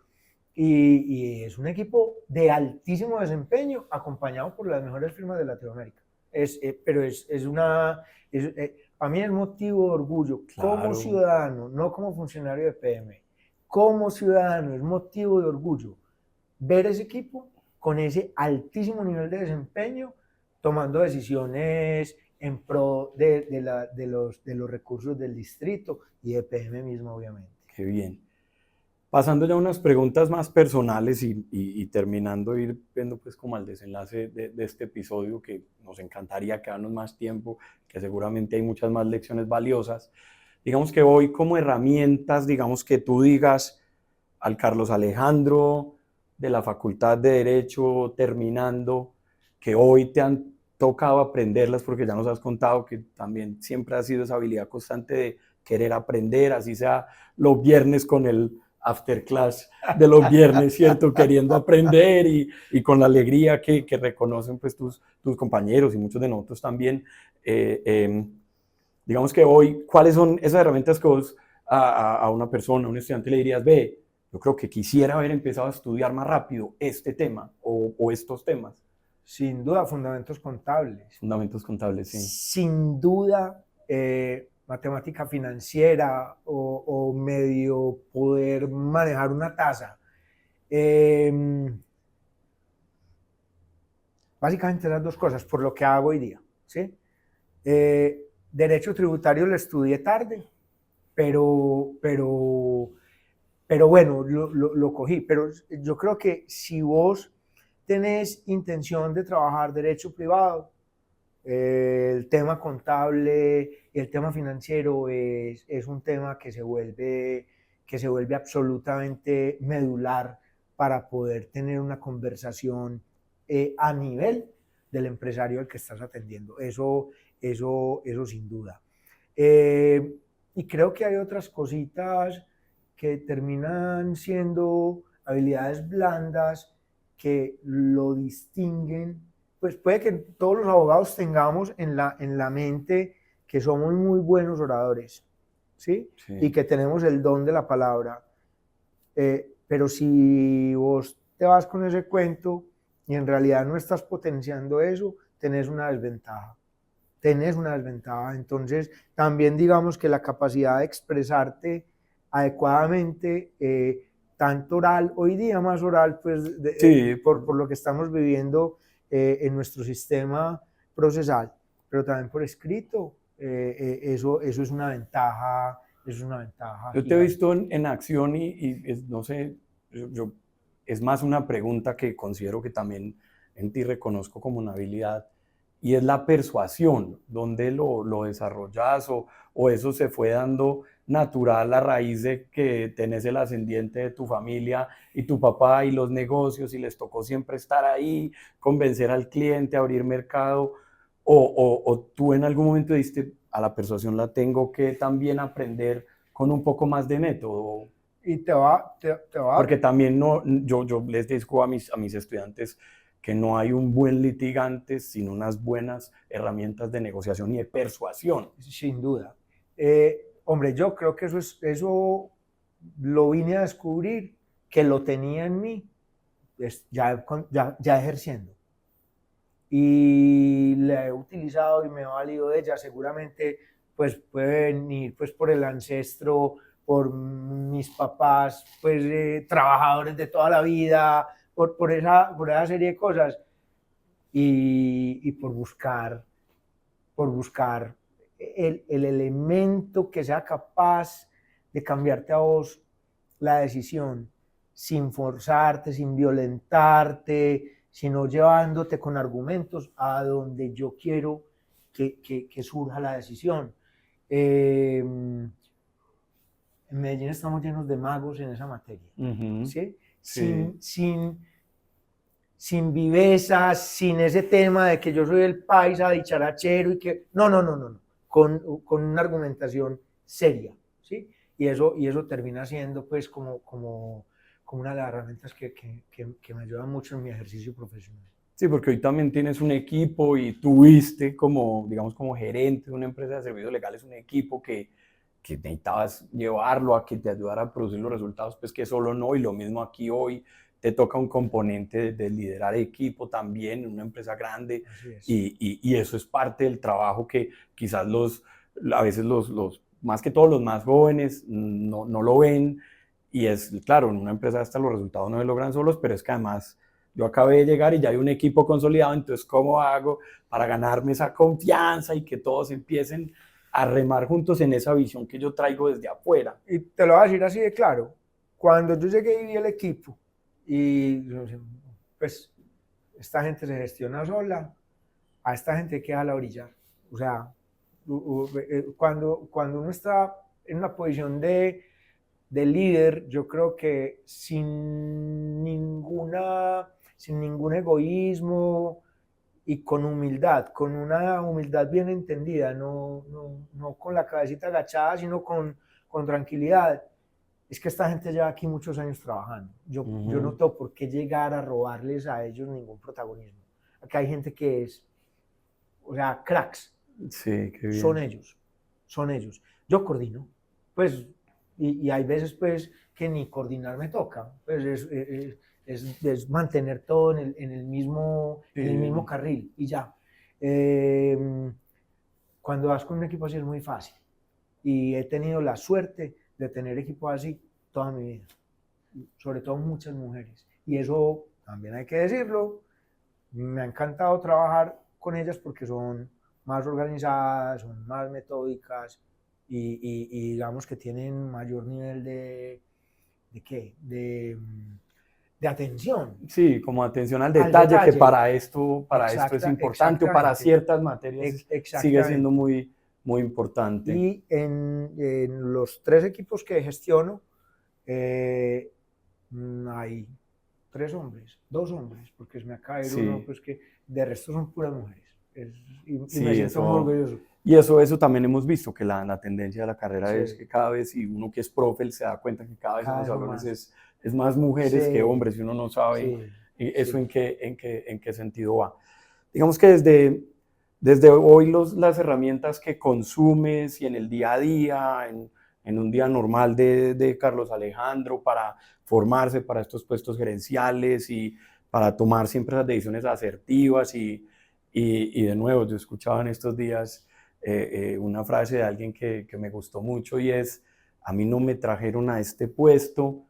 y es un equipo de altísimo desempeño acompañado por las mejores firmas de Latinoamérica. Pero para mí es motivo de orgullo, claro, como ciudadano, no como funcionario de PM, como ciudadano es motivo de orgullo ver ese equipo con ese altísimo nivel de desempeño, tomando decisiones en pro de los recursos del distrito y de PM mismo, obviamente. Qué bien. Pasando ya a unas preguntas más personales y terminando ir viendo pues como al desenlace de este episodio, que nos encantaría quedarnos más tiempo, que seguramente hay muchas más lecciones valiosas. Digamos que hoy como herramientas, digamos que tú digas al Carlos Alejandro de la Facultad de Derecho terminando, que hoy te han tocado aprenderlas, porque ya nos has contado que también siempre ha sido esa habilidad constante de querer aprender, así sea los viernes con el after class de los viernes, ¿cierto? Queriendo aprender y con la alegría que reconocen pues tus compañeros y muchos de nosotros también. digamos que hoy, ¿cuáles son esas herramientas que vos a una persona, a un estudiante le dirías, ve, yo creo que quisiera haber empezado a estudiar más rápido este tema o estos temas? Sin duda, fundamentos contables. Fundamentos contables, sí. Sin duda, matemática financiera o medio poder manejar una tasa. Básicamente las dos cosas, por lo que hago hoy día. ¿Sí? Derecho tributario lo estudié tarde, pero bueno, lo cogí. Pero yo creo que si vos tenés intención de trabajar derecho privado, el tema contable y el tema financiero es un tema que se vuelve absolutamente medular para poder tener una conversación a nivel del empresario al que estás atendiendo. Eso sin duda. Y creo que hay otras cositas que terminan siendo habilidades blandas que lo distinguen. Pues puede que todos los abogados tengamos en la mente que somos muy buenos oradores, ¿sí? Sí. Y que tenemos el don de la palabra. Pero si vos te vas con ese cuento y en realidad no estás potenciando eso, tenés una desventaja. Entonces, también digamos que la capacidad de expresarte adecuadamente, tanto oral, hoy día más oral, pues Sí. por lo que estamos viviendo en nuestro sistema procesal, pero también por escrito, eso es una ventaja. Yo te he visto en acción y no sé, es más una pregunta que considero que también en ti reconozco como una habilidad, y es la persuasión. ¿Dónde lo desarrollas o eso se fue dando natural a raíz de que tenés el ascendiente de tu familia y tu papá y los negocios y les tocó siempre estar ahí, convencer al cliente, abrir mercado? ¿O tú en algún momento diste, a la persuasión la tengo que también aprender con un poco más de método? Y te va. Porque también yo les digo a mis estudiantes que no hay un buen litigante sin unas buenas herramientas de negociación y de persuasión. Sin duda. Hombre, yo creo que eso lo vine a descubrir, que lo tenía en mí, ya ejerciendo. Y la he utilizado y me he valido de ella. Seguramente pues puede venir pues por el ancestro, por mis papás, pues trabajadores de toda la vida, por esa serie de cosas, y por buscar el elemento que sea capaz de cambiarte a vos la decisión, sin forzarte, sin violentarte, sino llevándote con argumentos a donde yo quiero que surja la decisión. En Medellín estamos llenos de magos en esa materia. ¿Sí? Sí. Sin viveza, sin ese tema de que yo soy el paisa dicharachero y que... No. Con una argumentación seria, ¿sí? Y eso termina siendo pues como una de las herramientas que me ayudan mucho en mi ejercicio profesional. Sí, porque hoy también tienes un equipo y tuviste como, digamos, como gerente de una empresa de servicios legales, un equipo que necesitabas llevarlo a que te ayudara a producir los resultados, pues que solo no. Y lo mismo aquí hoy, te toca un componente de liderar equipo también en una empresa grande, y eso es parte del trabajo que quizás a veces más que todos los más jóvenes no lo ven, y es claro, en una empresa hasta los resultados no se logran solos, pero es que además yo acabé de llegar y ya hay un equipo consolidado, entonces ¿cómo hago para ganarme esa confianza y que todos empiecen a remar juntos en esa visión que yo traigo desde afuera? Y te lo voy a decir así de claro, cuando yo llegué y vi el equipo, y pues esta gente se gestiona sola, a esta gente hay que dejarla brillar. O sea, cuando uno está en una posición de líder, yo creo que sin ningún egoísmo y con humildad, con una humildad bien entendida, no con la cabecita agachada, sino con tranquilidad. Es que esta gente lleva aquí muchos años trabajando. Yo no tengo por qué llegar a robarles a ellos ningún protagonismo. Acá hay gente que es, o sea, cracks. Sí, qué bien. Son ellos. son ellos. Yo coordino, pues, y hay veces, pues, que ni coordinar me toca, pues es mantener todo en el mismo carril y ya. Cuando vas con un equipo así es muy fácil y he tenido la suerte de tener equipos así toda mi vida, sobre todo muchas mujeres. Y eso también hay que decirlo, me ha encantado trabajar con ellas porque son más organizadas, son más metódicas y digamos que tienen mayor nivel ¿de qué? De atención. Sí, como atención al detalle, que para esto es importante, o para ciertas materias sigue siendo muy, muy importante. Y en los 3 equipos que gestiono, hay 3 hombres, 2 hombres, porque se me acaba de ir uno, pues que de resto son puras mujeres. Y me siento muy orgulloso. Y eso también hemos visto, que la tendencia de la carrera es que cada vez, y uno que es profe se da cuenta que cada vez en los salones es más mujeres que hombres, y uno no sabe eso en qué sentido va. Digamos que desde hoy las herramientas que consumes y en el día a día, en un día normal de Carlos Alejandro para formarse para estos puestos gerenciales y para tomar siempre esas decisiones asertivas y de nuevo, yo escuchaba en estos días una frase de alguien que me gustó mucho y es: a mí no me trajeron a este puesto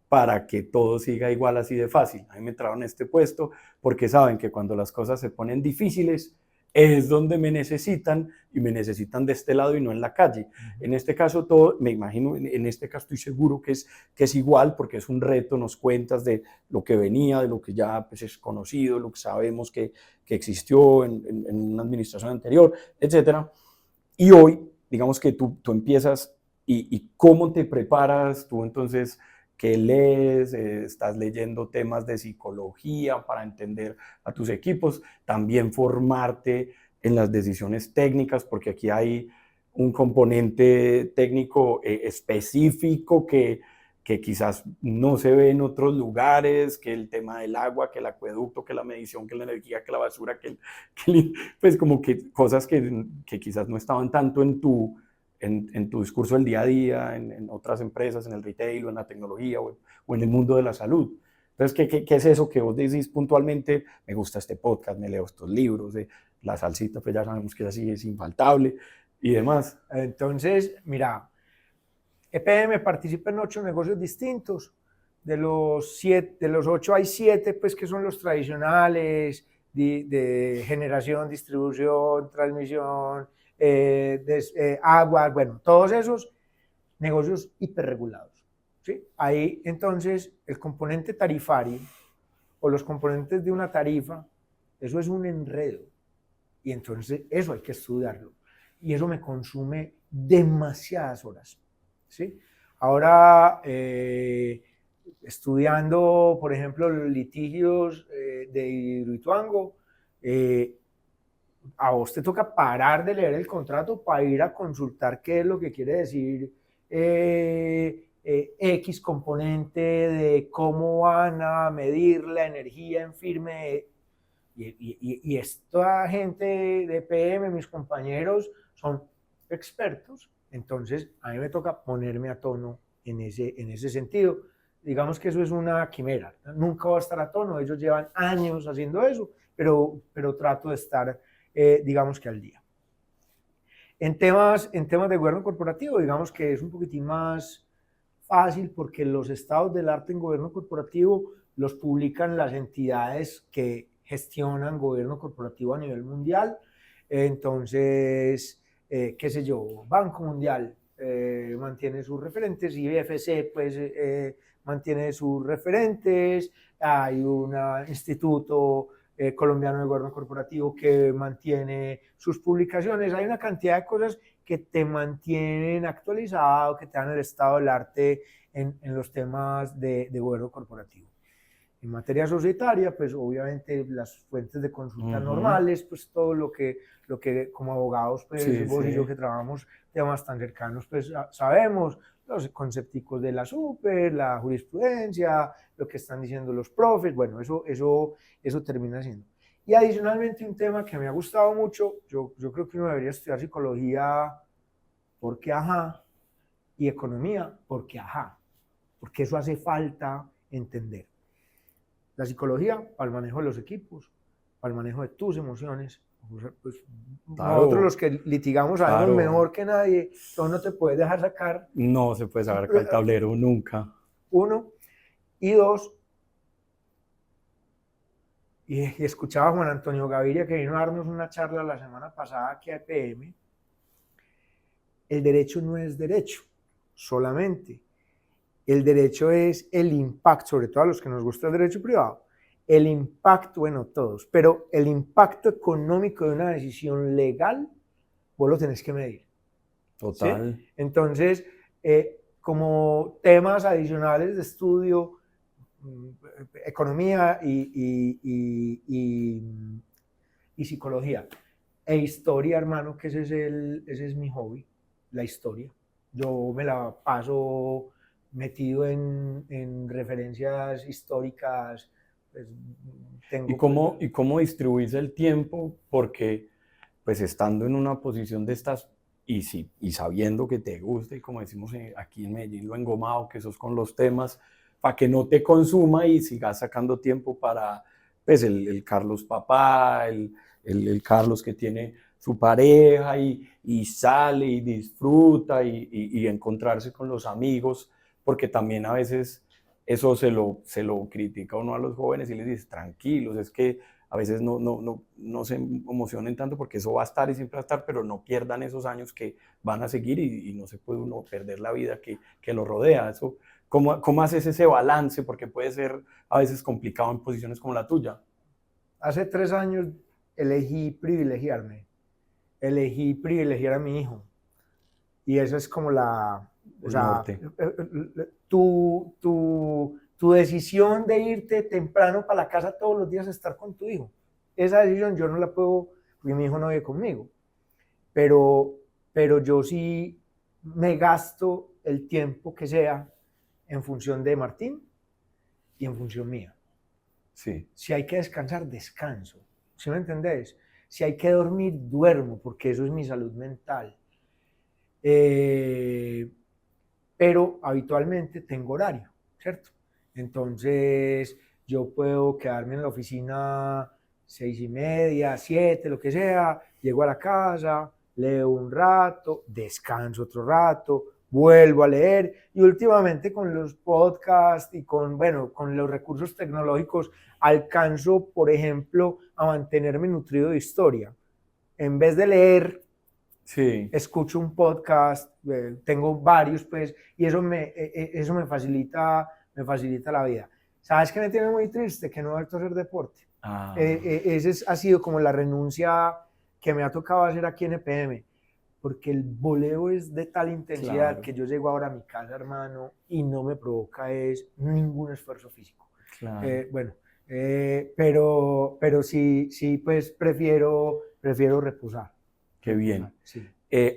para que todo siga igual así de fácil. A mí me trajeron a este puesto porque saben que cuando las cosas se ponen difíciles es donde me necesitan, y me necesitan de este lado y no en la calle. En este caso, me imagino, en este caso estoy seguro que es igual, porque es un reto. Nos cuentas de lo que venía, de lo que ya pues, es conocido, lo que sabemos que existió en una administración anterior, etcétera. Y hoy, digamos que tú empiezas, y cómo te preparas tú entonces. ¿Qué lees? ¿Estás leyendo temas de psicología para entender a tus equipos? También formarte en las decisiones técnicas, porque aquí hay un componente técnico específico que quizás no se ve en otros lugares, que el tema del agua, que el acueducto, que la medición, que la energía, que la basura, pues como que cosas que quizás no estaban tanto en tu discurso del día a día, en otras empresas, en el retail o en la tecnología o en el mundo de la salud. Entonces, ¿qué es eso que vos decís puntualmente? Me gusta este podcast, me leo estos libros, la salsita, pues ya sabemos que así es infaltable y demás. Entonces, mira, EPM participa en 8 negocios distintos. De los 8 hay 7 pues, que son los tradicionales de generación, distribución, transmisión, agua, bueno, todos esos negocios hiperregulados. ¿Sí? Ahí entonces el componente tarifario o los componentes de una tarifa, eso es un enredo. Y entonces eso hay que estudiarlo. Y eso me consume demasiadas horas. ¿Sí? Ahora, estudiando, por ejemplo, los litigios de Hidroituango, a vos te toca parar de leer el contrato para ir a consultar qué es lo que quiere decir X componente, de cómo van a medir la energía en firme. Y esta gente de PM, mis compañeros, son expertos. Entonces, a mí me toca ponerme a tono en ese sentido. Digamos que eso es una quimera. Nunca voy a estar a tono. Ellos llevan años haciendo eso, pero trato de estar, digamos que al día. En temas de gobierno corporativo, digamos que es un poquitín más fácil porque los estados del arte en gobierno corporativo los publican las entidades que gestionan gobierno corporativo a nivel mundial. Entonces, qué sé yo, Banco Mundial mantiene sus referentes, IFC pues mantiene sus referentes, hay un instituto colombiano de gobierno corporativo que mantiene sus publicaciones, hay una cantidad de cosas que te mantienen actualizado, que te dan el estado del arte en los temas de gobierno corporativo. En materia societaria, pues obviamente las fuentes de consulta normales, pues todo lo que como abogados, pues vos y yo que trabajamos temas tan cercanos, pues sabemos los concepticos de la super, la jurisprudencia, lo que están diciendo los profes, bueno, eso termina siendo. Y adicionalmente un tema que me ha gustado mucho, yo creo que uno debería estudiar psicología porque ajá, y economía, porque ajá, porque eso hace falta entender. La psicología para el manejo de los equipos, para el manejo de tus emociones. Pues, Claro, nosotros los que litigamos sabemos claro. mejor que nadie, tú no te puedes dejar sacar. No se puede sacar el tablero nunca. Uno, y dos, y escuchaba a Juan Antonio Gaviria que vino a darnos una charla la semana pasada aquí a EPM. El derecho no es derecho solamente. El derecho es el impacto, sobre todo a los que nos gusta el derecho privado, el impacto, bueno, todos, pero el impacto económico de una decisión legal, vos lo tenés que medir. Total. ¿Sí? Entonces, como temas adicionales de estudio, economía y psicología, e historia, hermano, que ese es mi hobby, la historia. Yo me la paso metido en referencias históricas. Pues, ¿Y cómo distribuís el tiempo? Porque, pues, estando en una posición de estas, y sabiendo que te gusta, y como decimos aquí en Medellín, lo engomado que sos con los temas, para que no te consuma y sigas sacando tiempo para, pues, el Carlos papá, el Carlos que tiene su pareja y sale y disfruta y encontrarse con los amigos, porque también a veces eso se lo critica uno a los jóvenes y les dice, tranquilos, es que a veces no se emocionen tanto porque eso va a estar y siempre va a estar, pero no pierdan esos años que van a seguir y no se puede uno perder la vida que lo rodea. Eso, ¿cómo haces ese balance? Porque puede ser a veces complicado en posiciones como la tuya. Hace 3 años elegí privilegiarme, elegí privilegiar a mi hijo. Y esa es como o sea, norte. Tu decisión de irte temprano para la casa todos los días a estar con tu hijo. Esa decisión yo no la puedo, porque mi hijo no vive conmigo. Pero yo sí me gasto el tiempo que sea en función de Martín y en función mía. Sí. Si hay que descansar, descanso. ¿Sí me entendés? Si hay que dormir, duermo, porque eso es mi salud mental. Pero habitualmente tengo horario, ¿cierto? Entonces yo puedo quedarme en la oficina 6:30, 7, lo que sea, llego a la casa, leo un rato, descanso otro rato, vuelvo a leer y últimamente con los podcasts y con los recursos tecnológicos alcanzo, por ejemplo, a mantenerme nutrido de historia. En vez de leer, Sí. escucho un podcast, tengo varios, pues, y eso me facilita la vida. ¿Sabes qué me tiene muy triste? Que no he vuelto a hacer deporte. Ese ha sido como la renuncia que me ha tocado hacer aquí en EPM, porque el voleo es de tal intensidad, claro, que yo llego ahora a mi casa, hermano, y no me provoca ningún esfuerzo físico. claro. Pero sí, pues prefiero reposar. Qué bien. Sí.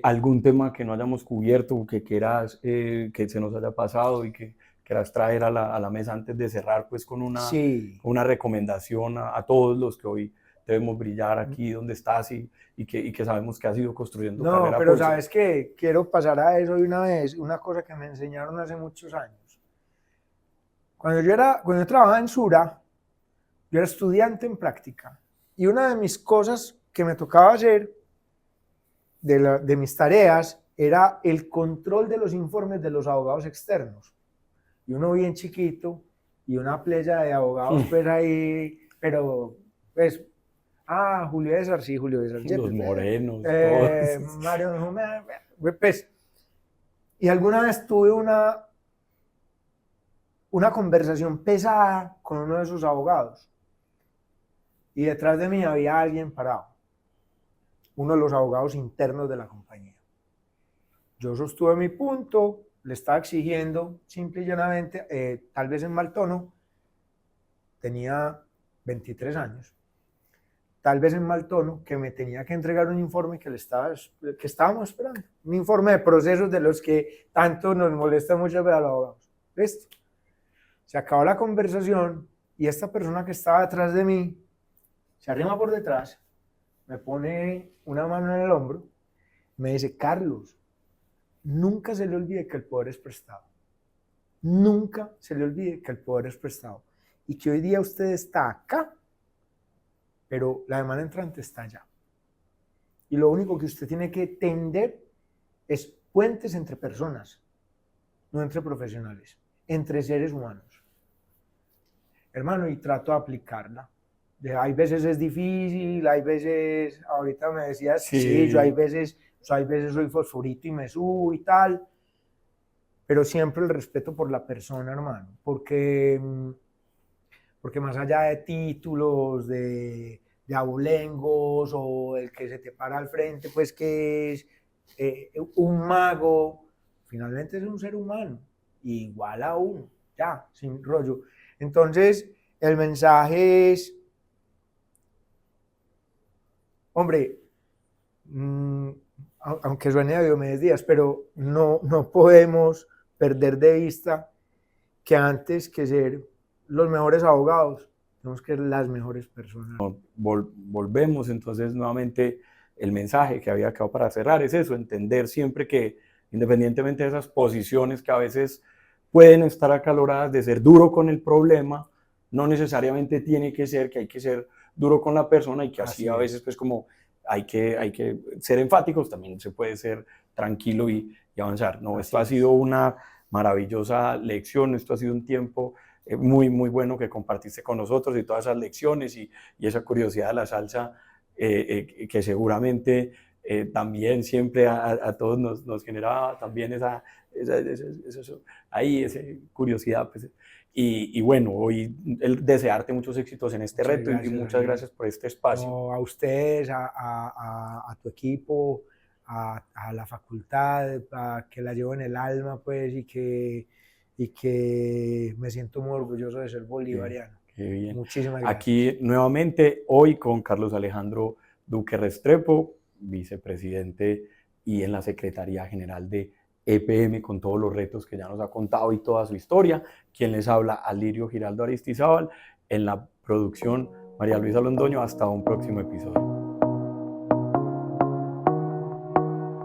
¿Algún tema que no hayamos cubierto, que quieras que se nos haya pasado y que quieras traer a la mesa antes de cerrar, pues con Sí. una recomendación a todos los que hoy debemos brillar aquí donde estás y que sabemos que has ido construyendo No, carrera pero propia? sabes que quiero pasar a eso de una vez, una cosa que me enseñaron hace muchos años. Cuando yo trabajaba en Sura, yo era estudiante en práctica y una de mis cosas que me tocaba hacer de mis tareas era el control de los informes de los abogados externos. Y uno bien chiquito y una playa de abogados pues ahí, pero pues, Julio César, sí, Julio César. Los morenos, todos. Mario, pues, y alguna vez tuve una conversación pesada con uno de esos abogados y detrás de mí había alguien parado, uno de los abogados internos de la compañía. Yo sostuve mi punto, le estaba exigiendo simple y llanamente, tal vez en mal tono, tenía 23 años, tal vez en mal tono, que me tenía que entregar un informe que estábamos esperando, un informe de procesos de los que tanto nos molesta mucho ver a los abogados. ¿Listo? Se acabó la conversación y esta persona que estaba detrás de mí se arrima por detrás, me pone una mano en el hombro, me dice, Carlos, nunca se le olvide que el poder es prestado. Nunca se le olvide que el poder es prestado. Y que hoy día usted está acá, pero la demanda entrante está allá. Y lo único que usted tiene que tender es puentes entre personas, no entre profesionales, entre seres humanos. Hermano, y trato de aplicarla. Hay veces es difícil, hay veces, ahorita me decías, sí, yo hay veces soy fosforito y me subo y tal, pero siempre el respeto por la persona, hermano, porque más allá de títulos, de abolengos o el que se te para al frente, pues que es un mago, finalmente es un ser humano, igual a uno, ya, sin rollo. Entonces, el mensaje es, hombre, aunque suene a Diomedes Díaz, pero no podemos perder de vista que antes que ser los mejores abogados, tenemos que ser las mejores personas. Volvemos entonces nuevamente, el mensaje que había quedado para cerrar es eso, entender siempre que independientemente de esas posiciones que a veces pueden estar acaloradas, de ser duro con el problema, no necesariamente tiene que ser que hay que ser duro con la persona, y que así a veces pues como hay que ser enfáticos, también se puede ser tranquilo y avanzar. No, esto ha sido una maravillosa lección, esto ha sido un tiempo muy, muy bueno que compartiste con nosotros, y todas esas lecciones y esa curiosidad de la salsa que seguramente también siempre a todos nos generaba también esa curiosidad. Pues. Y bueno, hoy desearte muchos éxitos en este reto, y muchas gracias por este espacio. No, a ustedes, a tu equipo, a la facultad, a que la llevo en el alma, pues, y que me siento muy orgulloso de ser bolivariano. Qué bien. Muchísimas gracias. Aquí nuevamente hoy con Carlos Alejandro Duque Restrepo, vicepresidente y en la Secretaría General de EPM, con todos los retos que ya nos ha contado y toda su historia. Quien les habla, Alirio Giraldo Aristizábal, en la producción María Luisa Londoño. Hasta un próximo episodio.